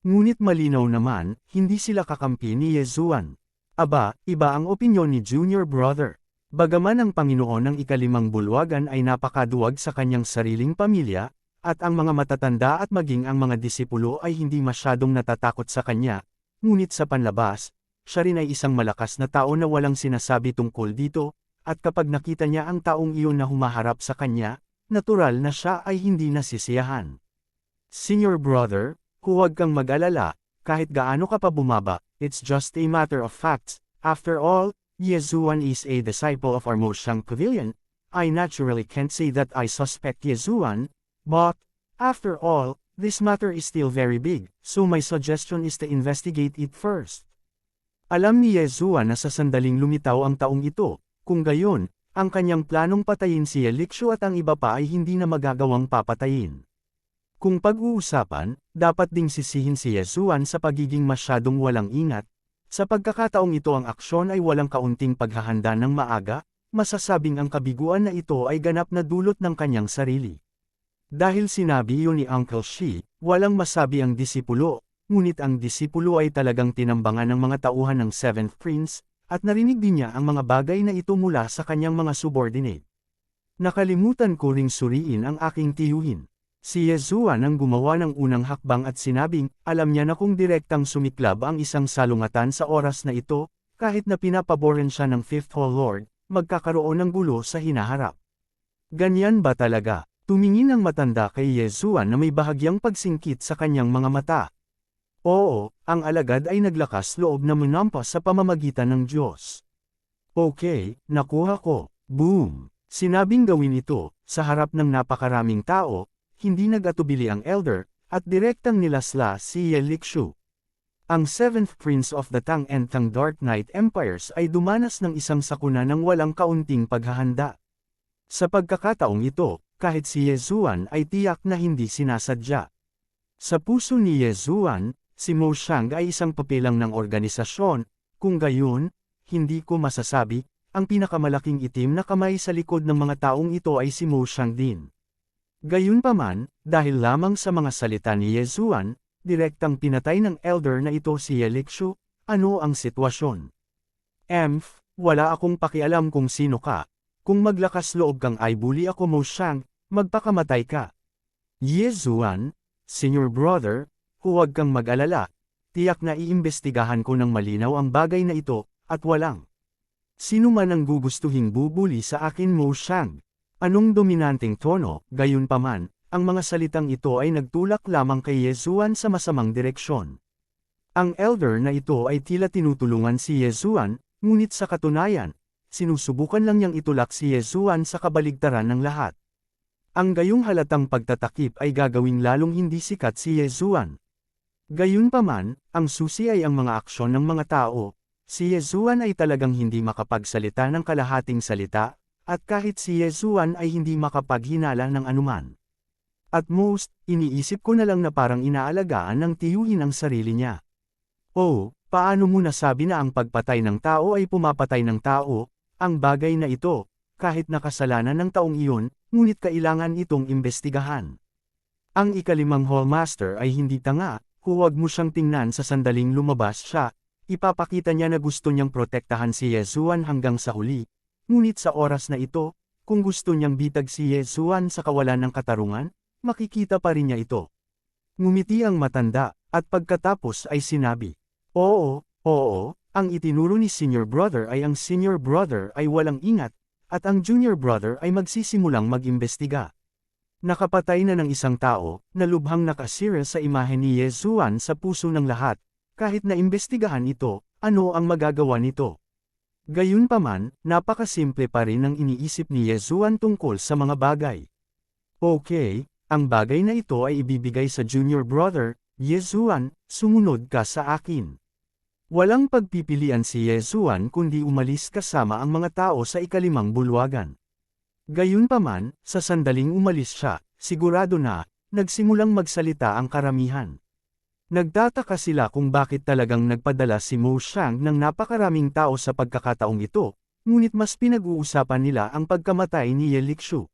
Ngunit malinaw naman, hindi sila kakampi ni Yezuan. Aba, iba ang opinyon ni Junior Brother. Bagaman ang Panginoon ng ikalimang bulwagan ay napakaduwag sa kanyang sariling pamilya, at ang mga matatanda at maging ang mga disipulo ay hindi masyadong natatakot sa kanya, ngunit sa panlabas, siya rin ay isang malakas na tao na walang sinasabi tungkol dito, at kapag nakita niya ang taong iyon na humaharap sa kanya, natural na siya ay hindi nasisiyahan. Senior Brother, huwag kang mag-alala, kahit gaano ka pa bumaba, it's just a matter of facts. After all, Yezuan is a disciple of our Moshang Pavilion. I naturally can't say that I suspect Yezuan, but, after all, this matter is still very big, so my suggestion is to investigate it first. Alam ni Yezuan na sa sandaling lumitaw ang taong ito, kung gayon, ang kanyang planong patayin si Elikshu at ang iba pa ay hindi na magagawang papatayin. Kung pag-uusapan, dapat ding sisihin si Yezuan sa pagiging masyadong walang ingat. Sa pagkakataong ito ang aksyon ay walang kaunting paghahanda ng maaga, masasabing ang kabiguan na ito ay ganap na dulot ng kanyang sarili. Dahil sinabi iyon ni Uncle Shi, walang masabi ang disipulo, ngunit ang disipulo ay talagang tinambangan ng mga tauhan ng Seventh Prince, at narinig din niya ang mga bagay na ito mula sa kanyang mga subordinate. Nakalimutan ko ring suriin ang aking tiyuhin. Si Yezuan ang gumawa ng unang hakbang at sinabing, alam niya na kung direktang sumiklab ang isang salungatan sa oras na ito, kahit na pinapaboran siya ng Fifth Hall Lord, magkakaroon ng gulo sa hinaharap. Ganyan ba talaga? Tumingin ang matanda kay Yezuan na may bahagyang pagsingkit sa kanyang mga mata. Oo, ang alagad ay naglakas loob na manampas sa pamamagitan ng Diyos. Okay, nakuha ko. Boom! Sinabing gawin ito, sa harap ng napakaraming tao, hindi nag-atubili ang elder, at direktang nilasla si Elikshu. Ang Seventh Prince of the Tang and Tang Dark Knight Empires ay dumanas ng isang sakuna ng walang kaunting paghahanda. Sa pagkakataong ito, kahit si Yezuan ay tiyak na hindi sinasadya. Sa puso ni Yezuan, si Mo Shang ay isang papilang ng organisasyon, kung gayon, hindi ko masasabi, ang pinakamalaking itim na kamay sa likod ng mga taong ito ay si Mo Shang din. Gayunpaman, dahil lamang sa mga salita ni Yezuan, direktang pinatay ng elder na ito si Elikshu, ano ang sitwasyon? Wala akong pakialam kung sino ka. Kung maglakas loob kang ay bully ako Mo Shang, magpakamatay ka. Yezuan, Senior Brother, huwag kang mag-alala. Tiyak na iimbestigahan ko ng malinaw ang bagay na ito, at walang sino man ang gugustuhing bubuli sa akin Mo Shang. Anong dominanteng tono, gayunpaman, ang mga salitang ito ay nagtulak lamang kay Yezuan sa masamang direksyon. Ang elder na ito ay tila tinutulungan si Yezuan, ngunit sa katunayan, sinusubukan lang niyang itulak si Yezuan sa kabaligtaran ng lahat. Ang gayong halatang pagtatakip ay gagawing lalong hindi sikat si Yezuan. Gayunpaman, ang susi ay ang mga aksyon ng mga tao. Si Yezuan ay talagang hindi makapagsalita ng kalahating salita, at kahit si Yezuan ay hindi makapaghinala ng anuman. At most, iniisip ko na lang na parang inaalagaan ng tiyuhin ang sarili niya. Oh, paano mo nasabi na ang pagpatay ng tao ay pumapatay ng tao, ang bagay na ito, kahit nakasalanan ng taong iyon, ngunit kailangan itong imbestigahan. Ang ikalimang Hallmaster ay hindi tanga, huwag mo siyang tingnan sa sandaling lumabas siya, ipapakita niya na gusto niyang protektahan si Yezuan hanggang sa huli. Ngunit sa oras na ito, kung gusto niyang bitag si Yezuan sa kawalan ng katarungan, makikita pa rin niya ito. Ngumiti ang matanda, at pagkatapos ay sinabi, oo, ang itinuro ni Senior Brother ay ang Senior Brother ay walang ingat, at ang Junior Brother ay magsisimulang mag-imbestiga. Nakapatay na ng isang tao, na lubhang nakasira sa imahe ni Yezuan sa puso ng lahat, kahit na imbestigahan ito, ano ang magagawa nito? Gayunpaman, napakasimple pa rin ang iniisip ni Yezuan tungkol sa mga bagay. Okay, ang bagay na ito ay ibibigay sa Junior Brother, Yezuan, sumunod ka sa akin. Walang pagpipilian si Yezuan kundi umalis kasama ang mga tao sa ikalimang bulwagan. Gayunpaman, sa sandaling umalis siya, sigurado na, nagsimulang magsalita ang karamihan. Nagtataka sila kung bakit talagang nagpadala si Mo Shang ng napakaraming tao sa pagkakataong ito, ngunit mas pinag-uusapan nila ang pagkamatay ni Elikshu.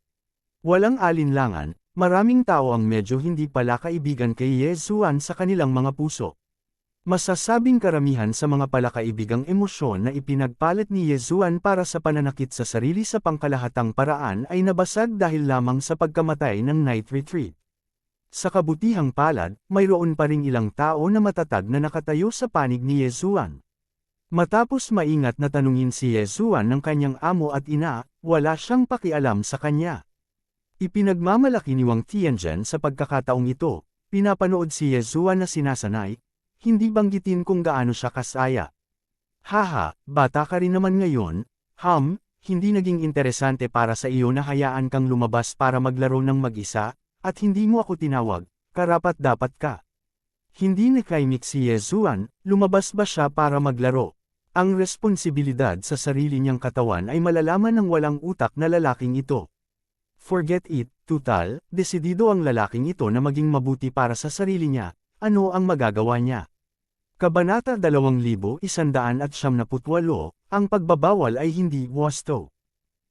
Walang alinlangan, Maraming tao ang medyo hindi pala kaibigan kay Yezuan sa kanilang mga puso. Masasabing karamihan sa mga palakaibigang emosyon na ipinagpalit ni Yezuan para sa pananakit sa sarili sa pangkalahatang paraan ay nabasag dahil lamang sa pagkamatay ng night retreat. Sa kabutihang palad, mayroon pa ring ilang tao na matatag na nakatayo sa panig ni Yezuan. Matapos maingat na tanungin si Yezuan ng kanyang amo at ina, wala siyang pakialam sa kanya. Ipinagmamalaki ni Wang Tianzhen sa pagkakataong ito, pinapanood si Yezuan na sinasanay, hindi banggitin kung gaano siya kasaya. Haha, bata ka rin naman ngayon, hindi naging interesante para sa iyo na hayaan kang lumabas para maglaro ng mag-isa, at hindi mo ako tinawag, karapat-dapat ka. Hindi nakaimik si Yezuan, lumabas ba siya para maglaro? Ang responsibilidad sa sarili niyang katawan ay malalaman ng walang utak na lalaking ito. Forget it, tutal, desidido ang lalaking ito na maging mabuti para sa sarili niya, ano ang magagawa niya? Kabanata 2178, ang pagbabawal ay hindi wasto.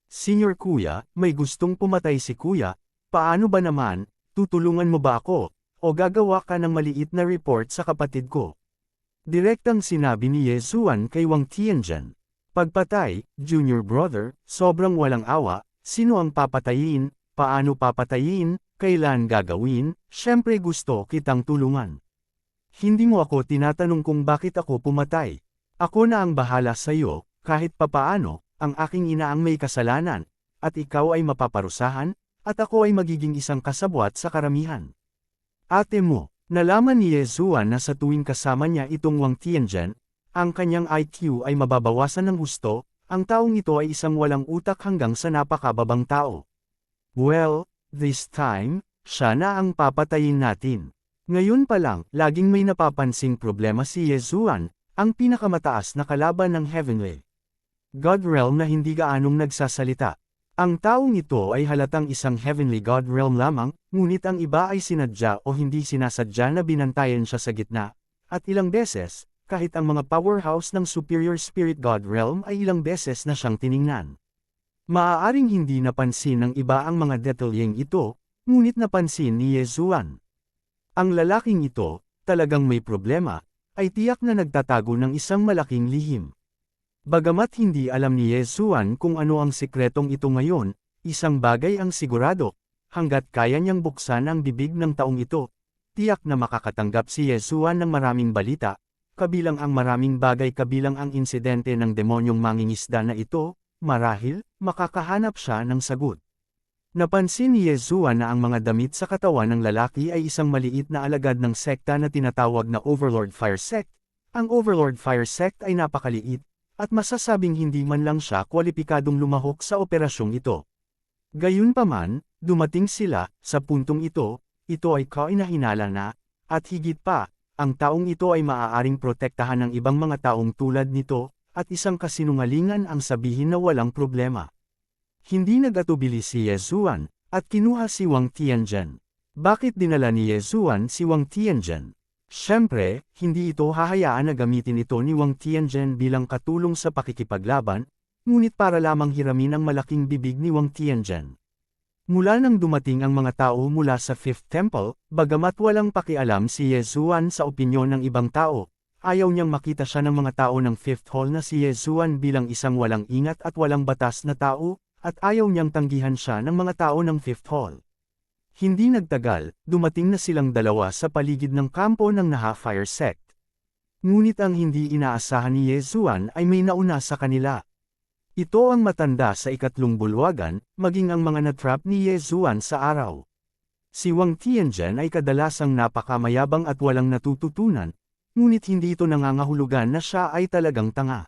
Senior Kuya, may gustong pumatay si Kuya, paano ba naman, tutulungan mo ba ako, o gagawa ka ng maliit na report sa kapatid ko? Direktang sinabi ni Yezuan kay Wang Tianzhen. Pagpatay, junior brother, sobrang walang awa, sino ang papatayin, paano papatayin, kailan gagawin, syempre gusto kitang tulungan. Hindi mo ako tinatanong kung bakit ako pumatay. Ako na ang bahala sa iyo, kahit papaano, ang aking ina ang may kasalanan, at ikaw ay mapaparusahan, at ako ay magiging isang kasabwat sa karamihan. Ate mo, nalaman ni Yezuan na sa tuwing kasama niya itong Wang Tianzhen, ang kanyang IQ ay mababawasan ng husto, ang taong ito ay isang walang utak hanggang sa napakababang tao. Well, this time, siya na ang papatayin natin. Ngayon pa lang, laging may napapansing problema si Yezuan, ang pinakamataas na kalaban ng Heavenly God Realm na hindi gaanong nagsasalita. Ang taong ito ay halatang isang Heavenly God Realm lamang, ngunit ang iba ay sinadya o hindi sinasadya na binantayan siya sa gitna, at ilang beses, kahit ang mga powerhouse ng Superior Spirit God Realm ay ilang beses na siyang tiningnan. Maaaring hindi napansin ng iba ang mga detalyeng ito, ngunit napansin ni Yezuan. Ang lalaking ito, talagang may problema, ay tiyak na nagtatago ng isang malaking lihim. Bagamat hindi alam ni Yezuan kung ano ang sikretong ito ngayon, isang bagay ang sigurado, hanggat kaya niyang buksan ang bibig ng taong ito, tiyak na makakatanggap si Yezuan ng maraming balita, kabilang ang maraming bagay kabilang ang insidente ng demonyong mangingisda na ito, marahil, makakahanap siya ng sagot. Napansin ni Yezuan na ang mga damit sa katawan ng lalaki ay isang maliit na alagad ng sekta na tinatawag na Overlord Fire Sect. Ang Overlord Fire Sect ay napakaliit, at masasabing hindi man lang siya kwalipikadong lumahok sa operasyong ito. Gayunpaman, dumating sila, sa puntong ito ay kainahinala na, at higit pa, ang taong ito ay maaaring protektahan ng ibang mga taong tulad nito, at isang kasinungalingan ang sabihin na walang problema. Hindi nagatubili si Yezuan, at kinuha si Wang Tianzhen. Bakit dinala ni Yezuan si Wang Tianzhen? Siyempre, hindi ito hahayaan na gamitin ito ni Wang Tianzhen bilang katulong sa pakikipaglaban, ngunit para lamang hiramin ang malaking bibig ni Wang Tianzhen. Mula nang dumating ang mga tao mula sa Fifth Temple, bagamat walang pakialam si Yezuan sa opinyon ng ibang tao, ayaw niyang makita siya ng mga tao ng Fifth Hall na si Yezuan bilang isang walang ingat at walang batas na tao, at ayaw niyang tanggihan siya ng mga tao ng Fifth Hall. Hindi nagtagal, dumating na silang dalawa sa paligid ng kampo ng Naha Fire Sect. Ngunit ang hindi inaasahan ni Yezuan ay may nauna sa kanila. Ito ang matanda sa ikatlong bulwagan, maging ang mga natrap ni Yezuan sa araw. Si Wang Tianzhen ay kadalasang napakamayabang at walang natututunan, ngunit hindi ito nangangahulugan na siya ay talagang tanga.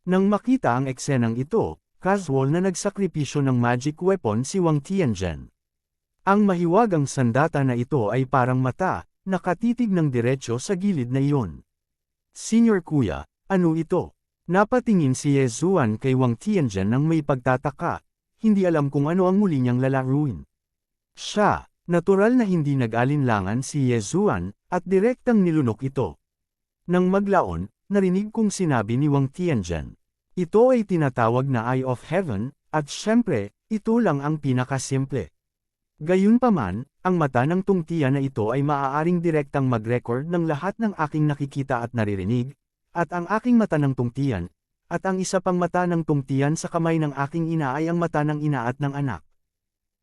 Nang makita ang eksenang ito, casual na nagsakripisyo ng magic weapon si Wang Tianzhen. Ang mahiwagang sandata na ito ay parang mata, nakatitig ng diretsyo sa gilid na iyon. Senior Kuya, ano ito? Napatingin si Yezuan kay Wang Tianzhen nang may pagtataka, hindi alam kung ano ang muli niyang lalaruin. Siya, natural na hindi nag-alinlangan si Yezuan, at direktang nilunok ito. Nang maglaon, narinig kong sinabi ni Wang Tianzhen. Ito ay tinatawag na Eye of Heaven, at syempre, ito lang ang pinakasimple. Gayunpaman, ang mata ng tungtiya na ito ay maaaring direktang mag-record ng lahat ng aking nakikita at naririnig, at ang aking mata ng tungtiyan, at ang isa pang mata ng tungtiyan sa kamay ng aking ina ay ang mata ng ina at ng anak.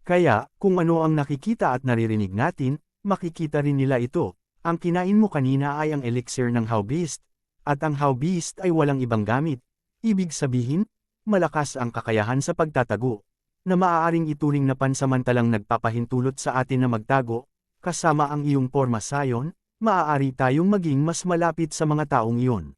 Kaya, kung ano ang nakikita at naririnig natin, makikita rin nila ito. Ang kinain mo kanina ay ang elixir ng Howbeast, at ang Howbeast ay walang ibang gamit. Ibig sabihin, malakas ang kakayahan sa pagtatago, na maaaring ituring na pansamantalang nagpapahintulot sa atin na magtago, kasama ang iyong porma sayon, maaari tayong maging mas malapit sa mga taong iyon.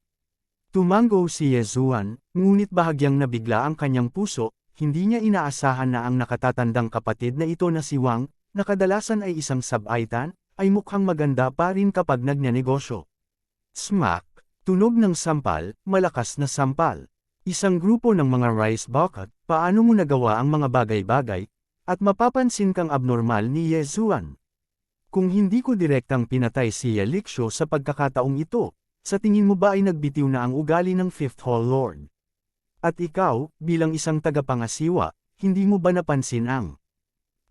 Tumango si Yezuan, ngunit bahagyang nabigla ang kanyang puso, hindi niya inaasahan na ang nakatatandang kapatid na ito na si Wang, na kadalasan ay isang sabaitan, ay mukhang maganda pa rin kapag nagnenegosyo. Smack! Tunog ng sampal, malakas na sampal. Isang grupo ng mga rice bucket, paano mo nagawa ang mga bagay-bagay, at mapapansin kang abnormal ni Yezuan. Kung hindi ko direktang pinatay si Yelixio sa pagkakataong ito, sa tingin mo ba ay nagbitiw na ang ugali ng Fifth Hall Lord? At ikaw, bilang isang tagapangasiwa, hindi mo ba napansin ang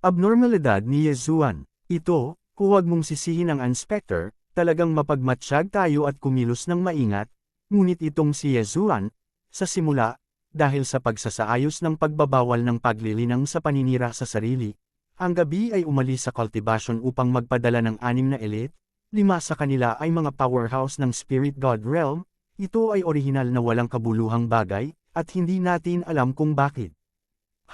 abnormalidad ni Yezuan? Ito, huwag mong sisihin ang inspector, talagang mapagmatsyag tayo at kumilos ng maingat, ngunit itong si Yezuan, sa simula, dahil sa pagsasaayos ng pagbabawal ng paglilinang sa paninira sa sarili, ang gabi ay umalis sa cultivation upang magpadala ng 6 na elite, 5 sa kanila ay mga powerhouse ng Spirit God Realm, ito ay orihinal na walang kabuluhang bagay, at hindi natin alam kung bakit.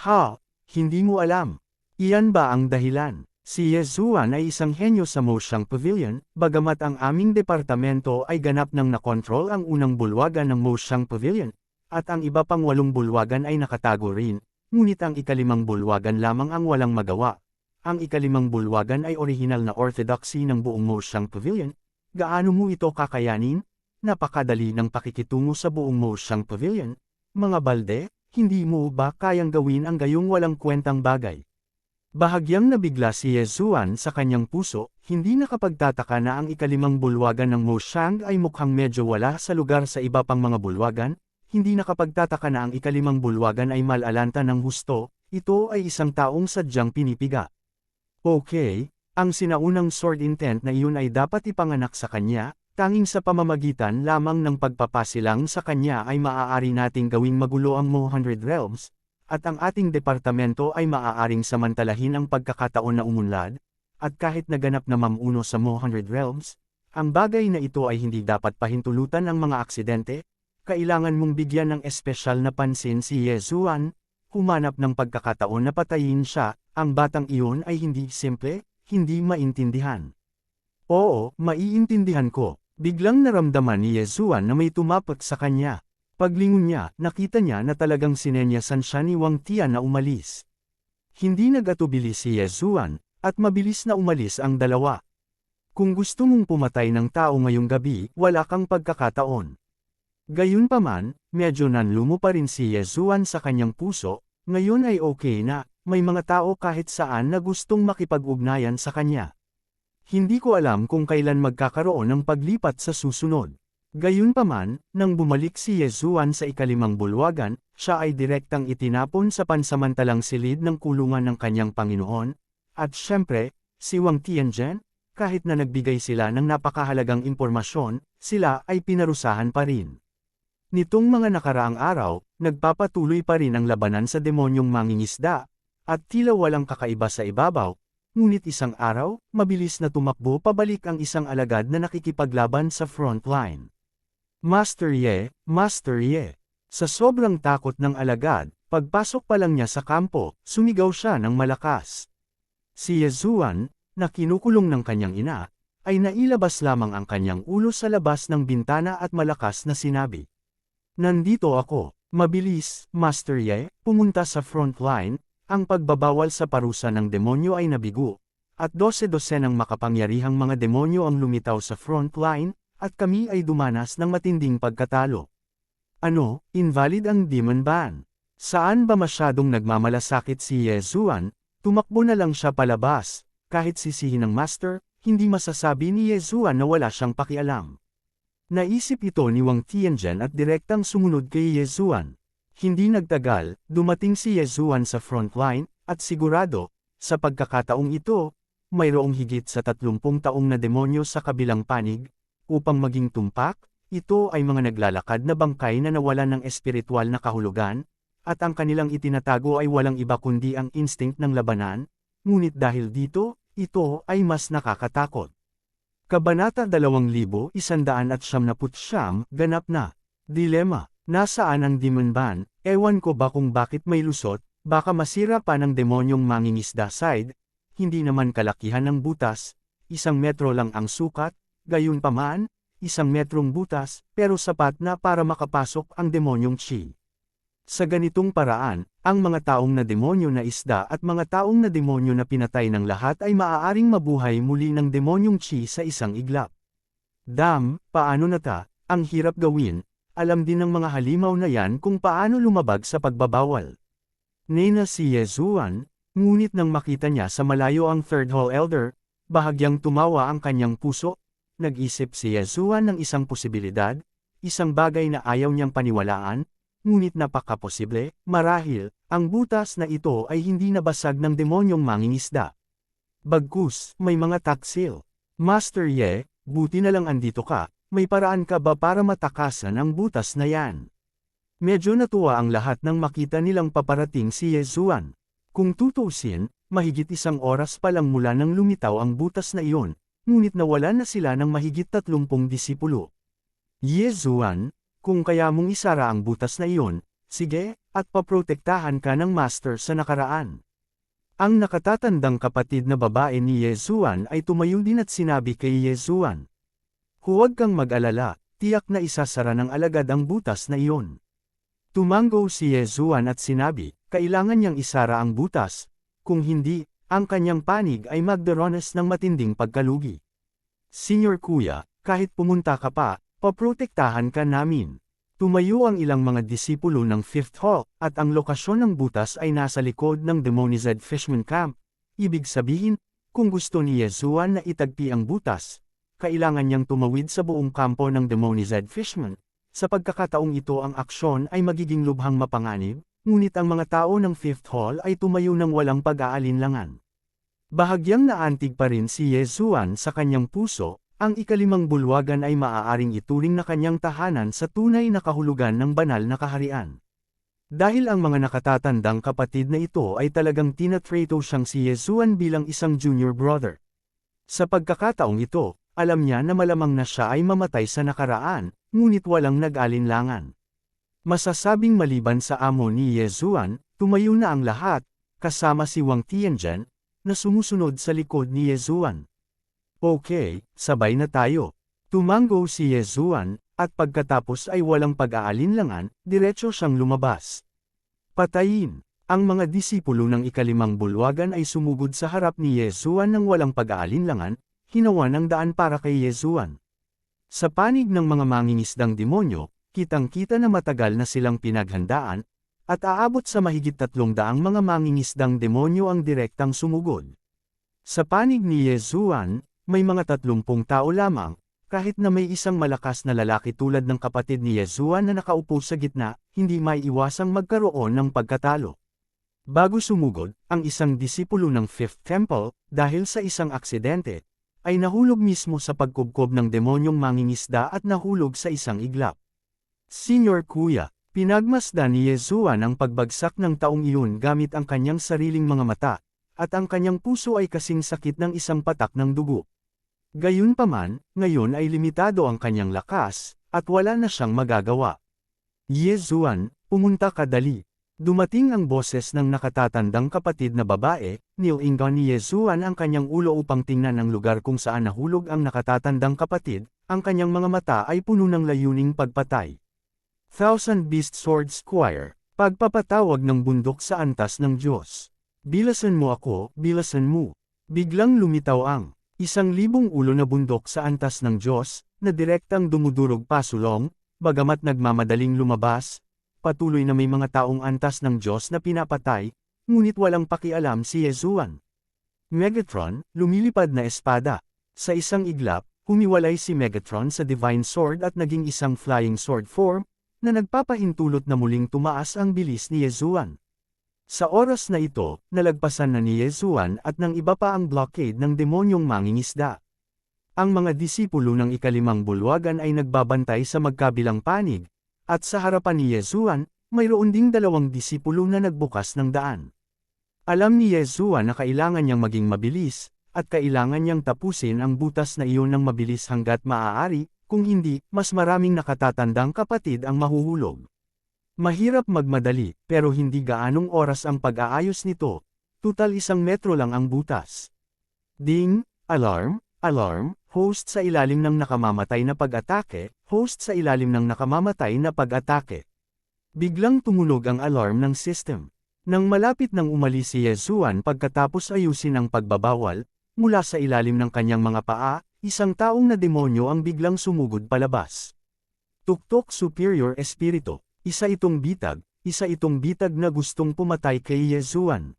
Ha, hindi mo alam. Iyan ba ang dahilan? Si Yezuan ay isang henyo sa Moshang Pavilion, bagamat ang aming departamento ay ganap nang nakontrol ang unang bulwagan ng Moshang Pavilion, at ang iba pang 8 bulwagan ay nakatago rin, ngunit ang ika-5 bulwagan lamang ang walang magawa. Ang ika-5 bulwagan ay orihinal na orthodoxy ng buong Moshang Pavilion. Gaano mo ito kakayanin? Napakadali ng pakikitungo sa buong Moshang Pavilion. Mga balde, hindi mo ba kayang gawin ang gayong walang kwentang bagay? Bahagyang nabigla si Yezuan sa kanyang puso, hindi nakapagtataka na ang ika-5 bulwagan ng Moshang ay mukhang medyo wala sa lugar sa iba pang mga bulwagan. Hindi nakapagtataka na ang ika-5 bulwagan ay mal-alanta ng husto, ito ay isang taong sadyang pinipiga. Okay, ang sinaunang sword intent na iyon ay dapat ipanganak sa kanya, tanging sa pamamagitan lamang ng pagpapasilang sa kanya ay maaari nating gawing magulo ang Mo100 Realms, at ang ating departamento ay maaaring samantalahin ang pagkakataon na umunlad, at kahit naganap na mamuno sa Mo100 Realms, ang bagay na ito ay hindi dapat pahintulutan ng mga aksidente. Kailangan mong bigyan ng espesyal na pansin si Yezuan, humanap ng pagkakataon na patayin siya, ang batang iyon ay hindi simple, hindi maintindihan. Oo, maiintindihan ko. Biglang naramdaman ni Yezuan na may tumapak sa kanya. Paglingon niya, nakita niya na talagang sinenyasan siya ni Wang Tian na umalis. Hindi nagatubili si Yezuan, at mabilis na umalis ang dalawa. Kung gusto mong pumatay ng tao ngayong gabi, wala kang pagkakataon. Gayunpaman, medyo nanlumo pa rin si Yezuan sa kanyang puso, ngayon ay okay na, may mga tao kahit saan na gustong makipag-ugnayan sa kanya. Hindi ko alam kung kailan magkakaroon ng paglipat sa susunod. Gayunpaman, nang bumalik si Yezuan sa ika-5 bulwagan, siya ay direktang itinapon sa pansamantalang silid ng kulungan ng kanyang Panginoon, at syempre, si Wang Tianzhen, kahit na nagbigay sila ng napakahalagang impormasyon, sila ay pinarusahan pa rin. Nitong mga nakaraang araw, nagpapatuloy pa rin ang labanan sa demonyong mangingisda, at tila walang kakaiba sa ibabaw, ngunit isang araw, mabilis na tumakbo pabalik ang isang alagad na nakikipaglaban sa front line. Master Ye, sa sobrang takot ng alagad, pagpasok pa lang niya sa kampo, sumigaw siya ng malakas. Si Yezuan, na kinukulong ng kanyang ina, ay nailabas lamang ang kanyang ulo sa labas ng bintana at malakas na sinabi. Nandito ako, mabilis, Master Ye, pumunta sa front line, ang pagbabawal sa parusa ng demonyo ay nabigo, at 12 ng makapangyarihang mga demonyo ang lumitaw sa front line, at kami ay dumanas ng matinding pagkatalo. Ano, invalid ang demon ban? Saan ba masyadong nagmamalasakit si Yezuan, tumakbo na lang siya palabas, kahit sisihin ng Master, hindi masasabi ni Yezuan na wala siyang pakialam. Naisip ito ni Wang Tianzhen at direktang sumunod kay Yezuan. Hindi nagtagal, dumating si Yezuan sa front line, at sigurado, Sa pagkakataong ito, mayroong higit sa 30 taong na demonyo sa kabilang panig, upang maging tumpak, ito ay mga naglalakad na bangkay na nawalan ng espiritual na kahulugan, at ang kanilang itinatago ay walang iba kundi ang instinct ng labanan, ngunit dahil dito, ito ay mas nakakatakot. Kabanata 2179, ganap na. Dilema, nasaan ang demon ban? Ewan ko ba kung bakit may lusot, baka masira pa ng demonyong mangingisda side, hindi naman kalakihan ng butas, 1 metro lang ang sukat, gayunpaman, 1 metrong butas, pero sapat na para makapasok ang demonyong chi. Sa ganitong paraan, ang mga taong na demonyo na isda at mga taong na demonyo na pinatay ng lahat ay maaaring mabuhay muli ng demonyong chi sa isang iglap. Paano na ta? Ang hirap gawin, alam din ng mga halimaw na yan kung paano lumabag sa pagbabawal. Nena si Yezuan, ngunit nang makita niya sa malayo ang Third Hall Elder, bahagyang tumawa ang kanyang puso, nag-isip si Yezuan ng isang posibilidad, isang bagay na ayaw niyang paniwalaan, ngunit napakaposible, marahil, ang butas na ito ay hindi nabasag ng demonyong mangingisda. Bagkus, may mga taksil. Master Ye, buti na lang andito ka, may paraan ka ba para matakasan ang butas na yan? Medyo natuwa ang lahat nang makita nilang paparating si Yezuan. Kung tutuusin, mahigit 1 oras pa lang mula nang lumitaw ang butas na iyon, ngunit nawalan na sila ng mahigit 30 disipulo. Yezuan, kung kaya mong isara ang butas na iyon, sige, at paprotektahan ka ng master sa nakaraan. Ang nakatatandang kapatid na babae ni Yezuan ay tumayo din at sinabi kay Yezuan, huwag kang mag-alala, tiyak na isasara ng alagad ang butas na iyon. Tumango si Yezuan at sinabi, kailangan niyang isara ang butas, kung hindi, ang kanyang panig ay magdaranas ng matinding pagkalugi. Senior Kuya, kahit pumunta ka pa, paprotektahan ka namin. Tumayo ang ilang mga disipulo ng Fifth Hall, at ang lokasyon ng butas ay nasa likod ng Demonized Fishman Camp. Ibig sabihin, kung gusto ni Yezuan na itagpi ang butas, kailangan niyang tumawid sa buong kampo ng Demonized Fishman. Sa pagkakataong ito ang aksyon ay magiging lubhang mapanganib, ngunit ang mga tao ng Fifth Hall ay tumayo ng walang pag-aalinlangan. Bahagyang naantig pa rin si Yezuan sa kanyang puso, ang ikalimang bulwagan ay maaaring ituring na kanyang tahanan sa tunay na kahulugan ng banal na kaharian. Dahil ang mga nakatatandang kapatid na ito ay talagang tinatrato siyang si Yezuan bilang isang junior brother. Sa pagkakataong ito, alam niya na malamang na siya ay mamatay sa nakaraan, ngunit walang nag-alinlangan. Masasabing maliban sa amo ni Yezuan, tumayo na ang lahat, kasama si Wang Tianzhen, na sumusunod sa likod ni Yezuan. Okay, sabay na tayo. Tumango si Yezuan, at pagkatapos ay walang pag-aalinlangan, diretso siyang lumabas. Patayin! Ang mga disipulo ng ikalimang bulwagan ay sumugod sa harap ni Yezuan ng walang pag-aalinlangan, hinawan ang daan para kay Yezuan. Sa panig ng mga mangingisdang demonyo, kitang-kita na matagal na silang pinaghandaan, at aabot sa mahigit 300 mga mangingisdang demonyo ang direktang sumugod. Sa panig ni Yezuan, may mga 30 tao lamang, kahit na may isang malakas na lalaki tulad ng kapatid ni Yezuan na nakaupo sa gitna, hindi maiiwasang magkaroon ng pagkatalo. Bago sumugod, ang isang disipulo ng Fifth Temple, dahil sa isang aksidente, ay nahulog mismo sa pagkubkob ng demonyong mangingisda at nahulog sa isang iglap. Senior Kuya, pinagmasdan ni Yezuan ang pagbagsak ng taong iyon gamit ang kanyang sariling mga mata, at ang kanyang puso ay kasing sakit ng isang patak ng dugo. Gayunpaman, ngayon ay limitado ang kanyang lakas, at wala na siyang magagawa. Yezuan, pumunta ka dali. Dumating ang boses ng nakatatandang kapatid na babae, nilingan ni Yezuan ang kanyang ulo upang tingnan ang lugar kung saan nahulog ang nakatatandang kapatid, ang kanyang mga mata ay puno ng layuning pagpatay. Thousand Beast Sword Squire, pagpapatawag ng bundok sa antas ng Diyos. Bilasan mo ako, bilasan mo. Biglang lumitaw ang 1,000 ulo na bundok sa antas ng Diyos, na direktang dumudurog pasulong, bagamat nagmamadaling lumabas, patuloy na may mga taong antas ng Diyos na pinapatay, ngunit walang pakialam si Yezuan. Megatron, lumilipad na espada. Sa isang iglap, humiwalay si Megatron sa Divine Sword at naging isang Flying Sword form, na nagpapahintulot na muling tumaas ang bilis ni Yezuan. Sa oras na ito, nalagpasan na ni Yesuan at ng iba pa ang blockade ng demonyong mangingisda. Ang mga disipulo ng ikalimang bulwagan ay nagbabantay sa magkabilang panig, at sa harapan ni Yesuan, mayroon ding 2 disipulo na nagbukas ng daan. Alam ni Yesuan na kailangan niyang maging mabilis, at kailangan niyang tapusin ang butas na iyon ng mabilis hanggat maaari, kung hindi, mas maraming nakatatandang kapatid ang mahuhulog. Mahirap magmadali, pero hindi gaanong oras ang pag-aayos nito, tutal 1 metro lang ang butas. Ding, alarm, alarm, host sa ilalim ng nakamamatay na pag-atake, host sa ilalim ng nakamamatay na pag-atake. Biglang tumunog ang alarm ng system. Nang malapit nang umalis si Yesuan pagkatapos ayusin ang pagbabawal, mula sa ilalim ng kanyang mga paa, isang taong na demonyo ang biglang sumugod palabas. Tuktok Superior Espiritu. Isa itong bitag na gustong pumatay kay Yesuan.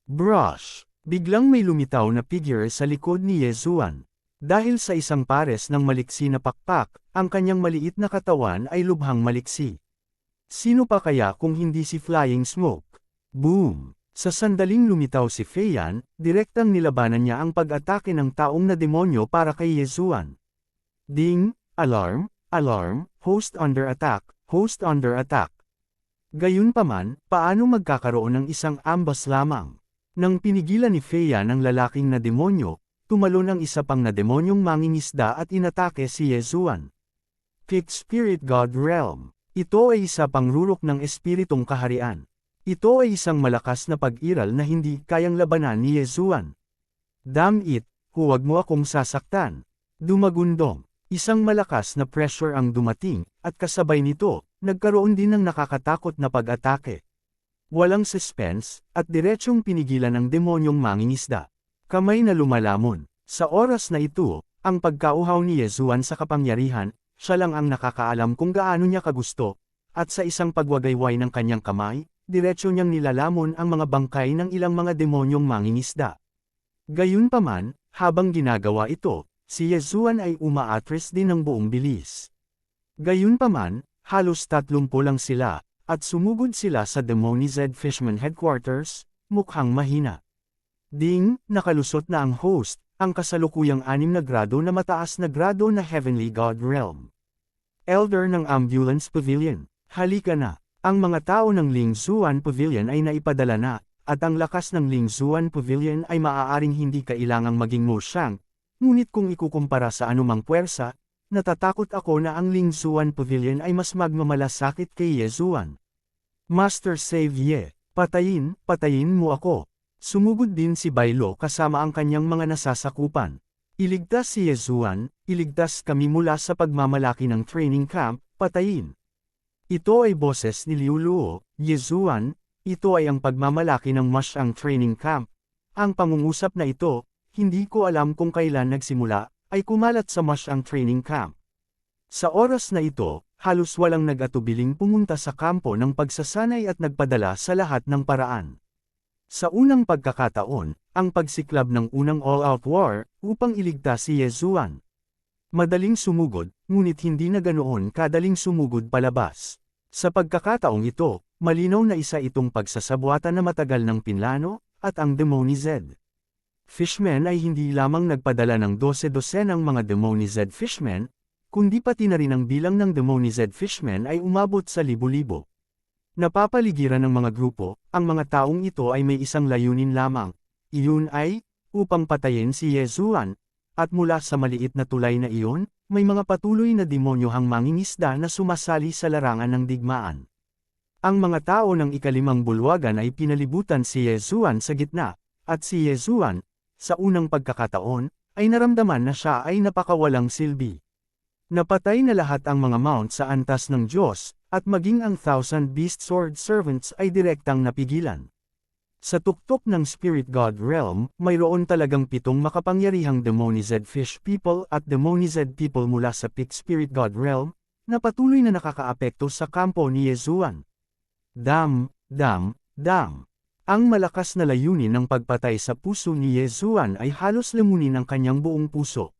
Brush. Biglang may lumitaw na figure sa likod ni Yesuan. Dahil sa isang pares ng maliksi na pakpak, ang kanyang maliit na katawan ay lubhang maliksi. Sino pa kaya kung hindi si Flying Smoke? Boom! Sa sandaling lumitaw si Feiyan, direktang nilabanan niya ang pag-atake ng taong na demonyo para kay Yesuan. Ding! Alarm! Alarm! Host under attack! Host under attack. Gayunpaman, paano magkakaroon ng isang ambas lamang? Nang pinigilan ni Feiyan ang lalaking na demonyo, tumalon ang isa pang na demonyong mangingisda at inatake si Yesuan. Fixed Spirit God Realm. Ito ay isa pang rurok ng espiritong kaharian. Ito ay isang malakas na pag-iral na hindi kayang labanan ni Yesuan. Damn it, huwag mo akong sasaktan. Dumagundong. Isang malakas na pressure ang dumating, at kasabay nito, nagkaroon din ng nakakatakot na pag-atake. Walang suspense, at diretsyong pinigilan ng demonyong mangingisda. Kamay na lumalamon. Sa oras na ito, ang pagkauhaw ni Yesuan sa kapangyarihan, siya lang ang nakakaalam kung gaano niya kagusto, at sa isang pagwagayway ng kanyang kamay, diretsyo niyang nilalamon ang mga bangkay ng ilang mga demonyong mangingisda. Gayunpaman, habang ginagawa ito, si Yesuan ay umaatras din ng buong bilis. Gayunpaman, halos 30 lang sila, at sumugod sila sa Demonized Fishman Headquarters, mukhang mahina. Ding, nakalusot na ang host, ang kasalukuyang 6 na grado na mataas na grado na Heavenly God Realm. Elder ng Ambulance Pavilion, halika na. Ang mga tao ng Lingzuan Pavilion ay naipadala na, at ang lakas ng Lingzuan Pavilion ay maaaring hindi kailangang maging Moshang. Ngunit kung ikukumpara sa anumang puwersa, natatakot ako na ang Lingzuan Pavilion ay mas magmamalasakit kay Yesuan. Master Xavier, patayin mo ako. Sumugod din si Bailo kasama ang kanyang mga nasasakupan. Iligtas si Yesuan, iligtas kami mula sa pagmamalaki ng training camp, patayin. Ito ay boses ni Liu Luo, Yesuan, ito ay ang pagmamalaki ng Mashang Training Camp. Ang pangungusap na ito, hindi ko alam kung kailan nagsimula, ay kumalat sa Mashang Training Camp. Sa oras na ito, halos walang nag-atubiling pumunta sa kampo ng pagsasanay at nagpadala sa lahat ng paraan. Sa unang pagkakataon, ang pagsiklab ng unang all-out war, upang iligtas si Yesuan. Madaling sumugod, ngunit hindi na ganoon kadaling sumugod palabas. Sa pagkakataong ito, malinaw na isa itong pagsasabuatan na matagal ng pinlano, at ang Demonized Fishmen ay hindi lamang nagpadala ng 12-dosenang mga Demonized Fishmen, kundi pati na rin ang bilang ng Demonized Fishmen ay umabot sa libo-libo. Napapaligiran ng mga grupo, ang mga taong ito ay may isang layunin lamang, iyon ay, upang patayin si Yesuan, at mula sa maliit na tulay na iyon, may mga patuloy na demonyohang mangingisda na sumasali sa larangan ng digmaan. Ang mga tao ng ikalimang bulwagan ay pinalibutan si Yesuan sa gitna, at si Yesuan, sa unang pagkakataon, ay naramdaman na siya ay napakawalang silbi. Napatay na lahat ang mga mount sa antas ng Diyos, at maging ang 1,000 Beast Sword Servants ay direktang napigilan. Sa tuktok ng Spirit God Realm, mayroon talagang 7 makapangyarihang Demonized Fish People at Demonized People mula sa Peak Spirit God Realm, na patuloy na nakakaapekto sa kampo ni Yesuan. Dam. Ang malakas na layunin ng pagpatay sa puso ni Yesuan ay halos lamunin ang kanyang buong puso.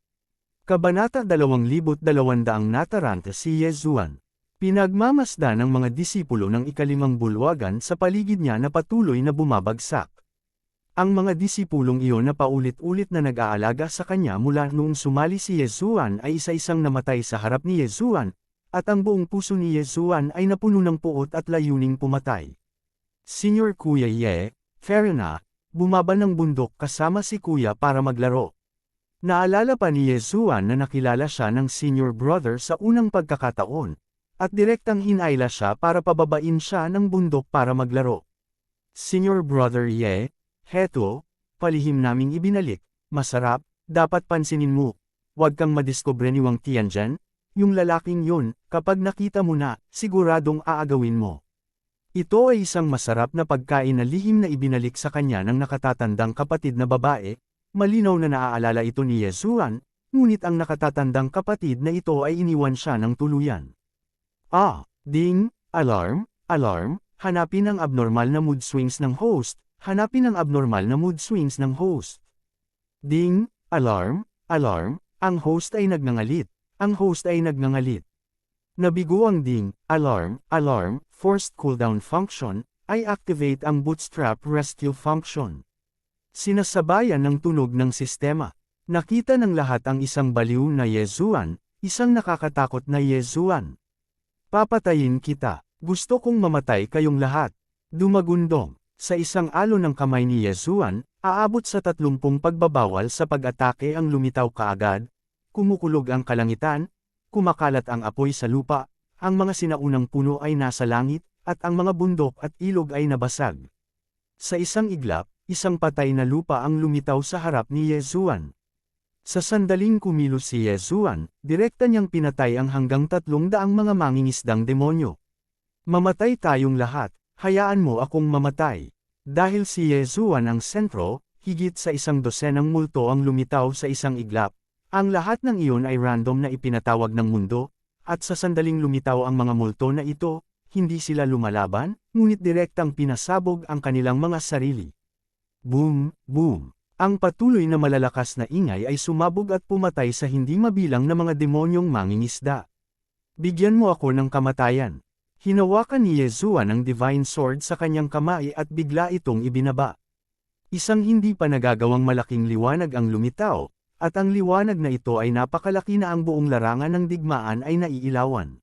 Kabanata 2200 Nataranta si Yesuan. Pinagmamasdan ng mga disipulo ng ikalimang bulwagan sa paligid niya na patuloy na bumabagsak. Ang mga disipulong iyon na paulit-ulit na nag-aalaga sa kanya mula noong sumali si Yesuan ay isa-isang namatay sa harap ni Yesuan, at ang buong puso ni Yesuan ay napuno ng puot at layuning pumatay. Senior Kuya Ye, Ferina, bumaba ng bundok kasama si Kuya para maglaro. Naalala pa ni Yesuan na nakilala siya ng senior brother sa unang pagkakataon, at direktang hinayla siya para pababain siya ng bundok para maglaro. Senior brother Ye, heto, palihim naming ibinalik, masarap, dapat pansinin mo. Huwag kang madiskubre ni Wang Tianzhen, yung lalaking yun, kapag nakita mo na, siguradong aagawin mo. Ito ay isang masarap na pagkain na lihim na ibinalik sa kanya ng nakatatandang kapatid na babae, malinaw na naaalala ito ni Yesuan, ngunit ang nakatatandang kapatid na ito ay iniwan siya ng tuluyan. Ding, alarm, alarm, hanapin ang abnormal na mood swings ng host, hanapin ang abnormal na mood swings ng host. Ding, alarm, alarm, ang host ay nagngangalit, ang host ay nagngangalit. Nabigo ang ding, alarm, alarm, forced cooldown function, ay activate ang bootstrap rescue function. Sinasabayan ng tunog ng sistema. Nakita ng lahat ang isang baliw na Yesuan, isang nakakatakot na Yesuan. Papatayin kita. Gusto kong mamatay kayong lahat. Dumagundong. Sa isang alon ng kamay ni Yesuan, aabot sa 30 pagbabawal sa pag-atake ang lumitaw kaagad, kumukulog ang kalangitan, kumakalat ang apoy sa lupa, ang mga sinaunang puno ay nasa langit, at ang mga bundok at ilog ay nabasag. Sa isang iglap, isang patay na lupa ang lumitaw sa harap ni Yesuan. Sa sandaling kumilos si Yesuan, direkta niyang pinatay ang hanggang 300 mga mangingisdang demonyo. Mamatay tayong lahat, hayaan mo akong mamatay. Dahil si Yesuan ang sentro, higit sa 100 multo ang lumitaw sa isang iglap. Ang lahat ng iyon ay random na ipinatawag ng mundo, at sa sandaling lumitaw ang mga multo na ito, hindi sila lumalaban, ngunit direktang pinasabog ang kanilang mga sarili. Boom, boom. Ang patuloy na malalakas na ingay ay sumabog at pumatay sa hindi mabilang na mga demonyong mangingisda. Bigyan mo ako ng kamatayan. Hinawakan ni Yesuan ang divine sword sa kanyang kamay at bigla itong ibinaba. Isang hindi pa nagagawang malaking liwanag ang lumitaw, at ang liwanag na ito ay napakalaki na ang buong larangan ng digmaan ay naiilawan.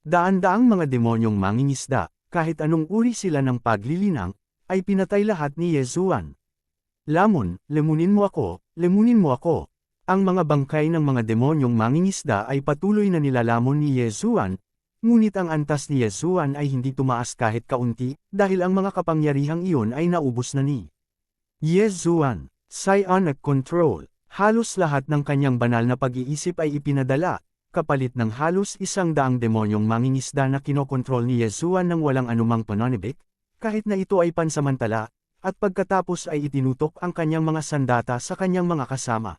Daan-daang mga demonyong mangingisda, kahit anong uri sila ng paglilinang, ay pinatay lahat ni Yesuan. Lamon, lemunin mo ako, lemunin mo ako. Ang mga bangkay ng mga demonyong mangingisda ay patuloy na nilalamon ni Yesuan, ngunit ang antas ni Yesuan ay hindi tumaas kahit kaunti, dahil ang mga kapangyarihang iyon ay naubos na ni Yesuan. Psionic control. Halos lahat ng kanyang banal na pag-iisip ay ipinadala, kapalit ng halos 100 demonyong mangingisda na kinokontrol ni Yesuan ng walang anumang pananibik, kahit na ito ay pansamantala, at pagkatapos ay itinutok ang kanyang mga sandata sa kanyang mga kasama.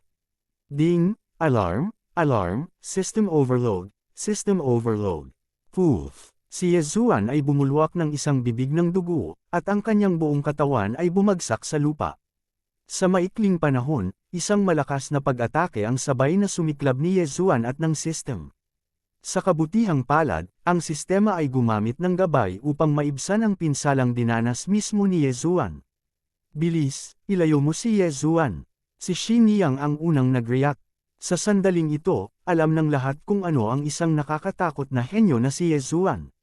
Ding, alarm, alarm, system overload, system overload. Poof! Si Yesuan ay bumulwak ng isang bibig ng dugo, at ang kanyang buong katawan ay bumagsak sa lupa. Sa maikling panahon, isang malakas na pag-atake ang sabay na sumiklab ni Yesuan at ng system. Sa kabutihang palad, ang sistema ay gumamit ng gabay upang maibsan ang pinsalang dinanas mismo ni Yesuan. Bilis, ilayo mo si Yesuan. Si Xin Yang ang unang nag-react. Sa sandaling ito, alam ng lahat kung ano ang isang nakakatakot na henyo na si Yesuan.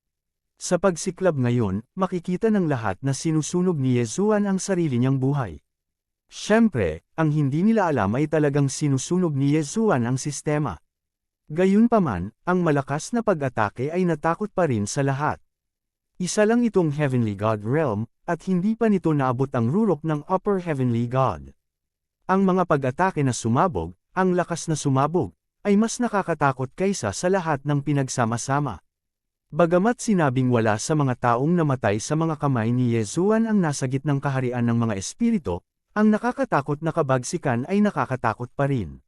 Sa pagsiklab ngayon, makikita ng lahat na sinusunog ni Yesuan ang sarili niyang buhay. Siyempre, ang hindi nila alam ay talagang sinusunog ni Yesuan ang sistema. Gayunpaman, ang malakas na pag-atake ay natakot pa rin sa lahat. Isa lang itong Heavenly God Realm, at hindi pa nito naabot ang rurok ng Upper Heavenly God. Ang mga pag-atake na sumabog, ang lakas na sumabog, ay mas nakakatakot kaysa sa lahat ng pinagsama-sama. Bagamat sinabing wala sa mga taong namatay sa mga kamay ni Yesuan ang nasa gitnang kaharian ng mga espiritu, ang nakakatakot na kabagsikan ay nakakatakot pa rin.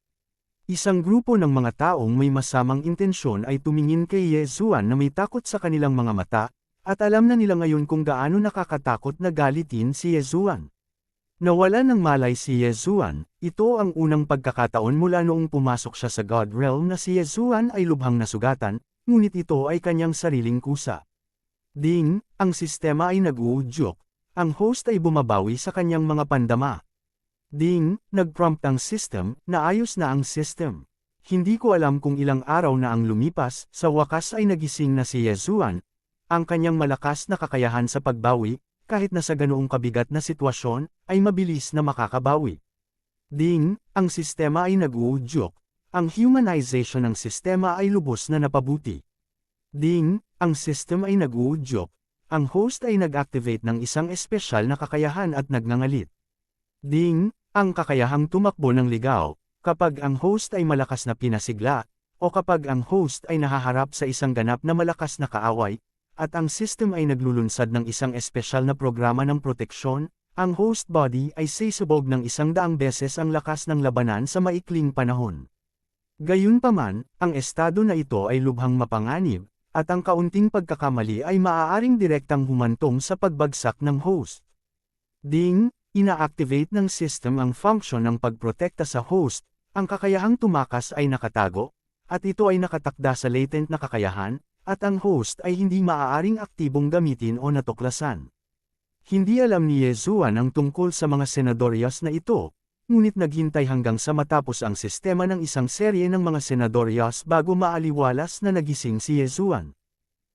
Isang grupo ng mga taong may masamang intensyon ay tumingin kay Yesuan na may takot sa kanilang mga mata, at alam na nila ngayon kung gaano nakakatakot na galitin si Yesuan. Nawala ng malay si Yesuan, ito ang unang pagkakataon mula noong pumasok siya sa God Realm na si Yesuan ay lubhang nasugatan, ngunit ito ay kanyang sariling kusa. Ding, ang sistema ay nag-uudyok, ang host ay bumabawi sa kanyang mga pandama. Ding, nag-prompt ang system, naayos na ang system. Hindi ko alam kung ilang araw na ang lumipas, sa wakas ay nagising na si Yezuan, ang kanyang malakas na kakayahan sa pagbawi, kahit na sa ganoong kabigat na sitwasyon, ay mabilis na makakabawi. Ding, ang sistema ay nag-uudyok, ang humanization ng sistema ay lubos na napabuti. Ding, ang system ay nag-uudyok, ang host ay nag-activate ng isang espesyal na kakayahan at nagngangalit. Ding, ang kakayahang tumakbo ng ligaw, kapag ang host ay malakas na pinasigla, o kapag ang host ay nahaharap sa isang ganap na malakas na kaaway, at ang system ay naglulunsad ng isang espesyal na programa ng proteksyon, ang host body ay sasabog ng 100 beses ang lakas ng labanan sa maikling panahon. Gayunpaman, ang estado na ito ay lubhang mapanganib, at ang kaunting pagkakamali ay maaaring direktang humantong sa pagbagsak ng host. Ding, ina-activate ng system ang function ng pagprotekta sa host, ang kakayahang tumakas ay nakatago, at ito ay nakatakda sa latent na kakayahan, at ang host ay hindi maaaring aktibong gamitin o natuklasan. Hindi alam ni Yezuan ang tungkol sa mga senadoryas na ito, ngunit naghintay hanggang sa matapos ang sistema ng isang serye ng mga senadoryas bago maaliwalas na nagising si Yezuan.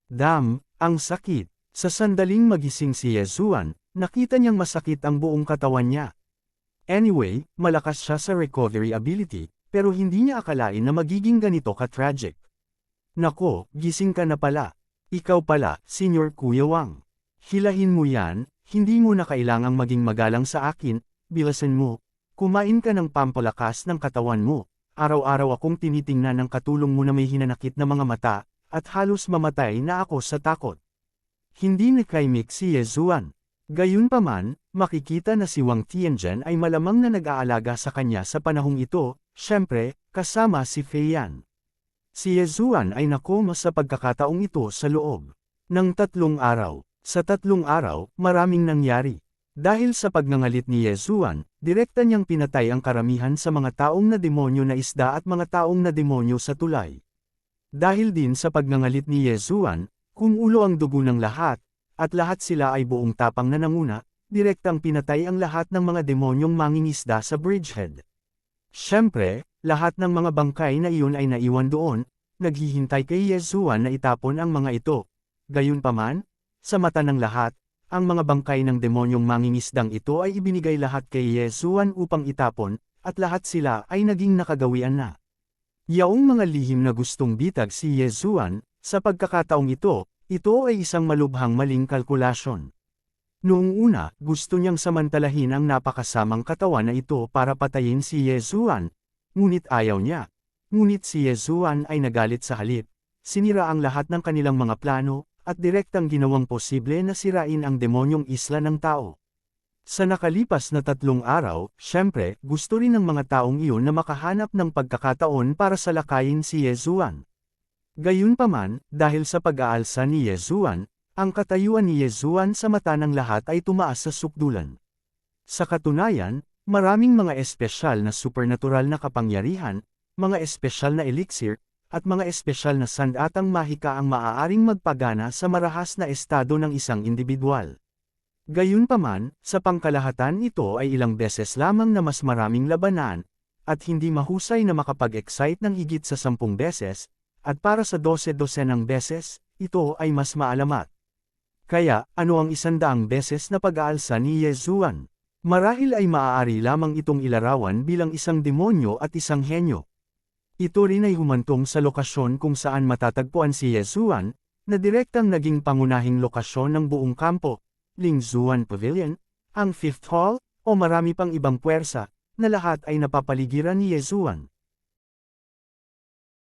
Ang sakit. Sa sandaling magising si Yezuan, nakita niyang masakit ang buong katawan niya. Anyway, malakas siya sa recovery ability, pero hindi niya akalain na magiging ganito ka-tragic. Nako, gising ka na pala. Ikaw pala, Senior Kuya Wang. Hilahin mo yan, hindi mo na kailangang maging magalang sa akin, bilasan mo. Kumain ka ng pampalakas ng katawan mo. Araw-araw akong tinitingnan ng katulong mo na may hinanakit na mga mata, at halos mamatay na ako sa takot. Hindi nakaimik si Yezuan. Gayunpaman, makikita na si Wang Tianzhen ay malamang na nag-aalaga sa kanya sa panahong ito, syempre, kasama si Fei Yan. Si Yezuan ay nakoma sa pagkakataong ito sa loob ng 3 araw. Sa 3 araw, maraming nangyari. Dahil sa pagngangalit ni Yezuan, direkta niyang pinatay ang karamihan sa mga taong na demonyo na isda at mga taong na demonyo sa tulay. Dahil din sa pagngangalit ni Yezuan, kumulo ang dugo ng lahat, at lahat sila ay buong tapang na nanguna, direktang pinatay ang lahat ng mga demonyong mangingisda sa bridgehead. Siyempre, lahat ng mga bangkay na iyon ay naiwan doon, naghihintay kay Yezuan na itapon ang mga ito. Gayunpaman, sa mata ng lahat, ang mga bangkay ng demonyong mangingisdang ito ay ibinigay lahat kay Yezuan upang itapon, at lahat sila ay naging nakagawian na. Yaong mga lihim na gustong bitag si Yezuan, sa pagkakataong ito ay isang malubhang maling kalkulasyon. Noong una, gusto niyang samantalahin ang napakasamang katawan na ito para patayin si Yezuan, ngunit ayaw niya. Ngunit si Yezuan ay nagalit sa halip, sinira ang lahat ng kanilang mga plano, at direktang ginawang posible na sirain ang demonyong isla ng tao. Sa nakalipas na 3 araw, syempre, gusto rin ng mga taong iyon na makahanap ng pagkakataon para salakayin si Yezuan. Gayunpaman, dahil sa pag-aalsa ni Yezuan, ang katayuan ni Yezuan sa mata ng lahat ay tumaas sa sukdulan. Sa katunayan, maraming mga espesyal na supernatural na kapangyarihan, mga espesyal na elixir, at mga espesyal na sandatang mahika ang maaaring magpagana sa marahas na estado ng isang individual. Gayunpaman, sa pangkalahatan ito ay ilang beses lamang na mas maraming labanan, at hindi mahusay na makapag-excite ng higit sa 10 beses, at para sa 12-dosenang beses, ito ay mas maalamat. Kaya, ano ang 100 beses na pag-aalsa ni Yezuan? Marahil ay maaari lamang itong ilarawan bilang isang demonyo at isang henyo. Ito rin ay humantong sa lokasyon kung saan matatagpuan si Yezuan, na direktang naging pangunahing lokasyon ng buong kampo, Lingzuan Pavilion, ang 5th Hall, o marami pang ibang puwersa, na lahat ay napapaligiran ni Yezuan.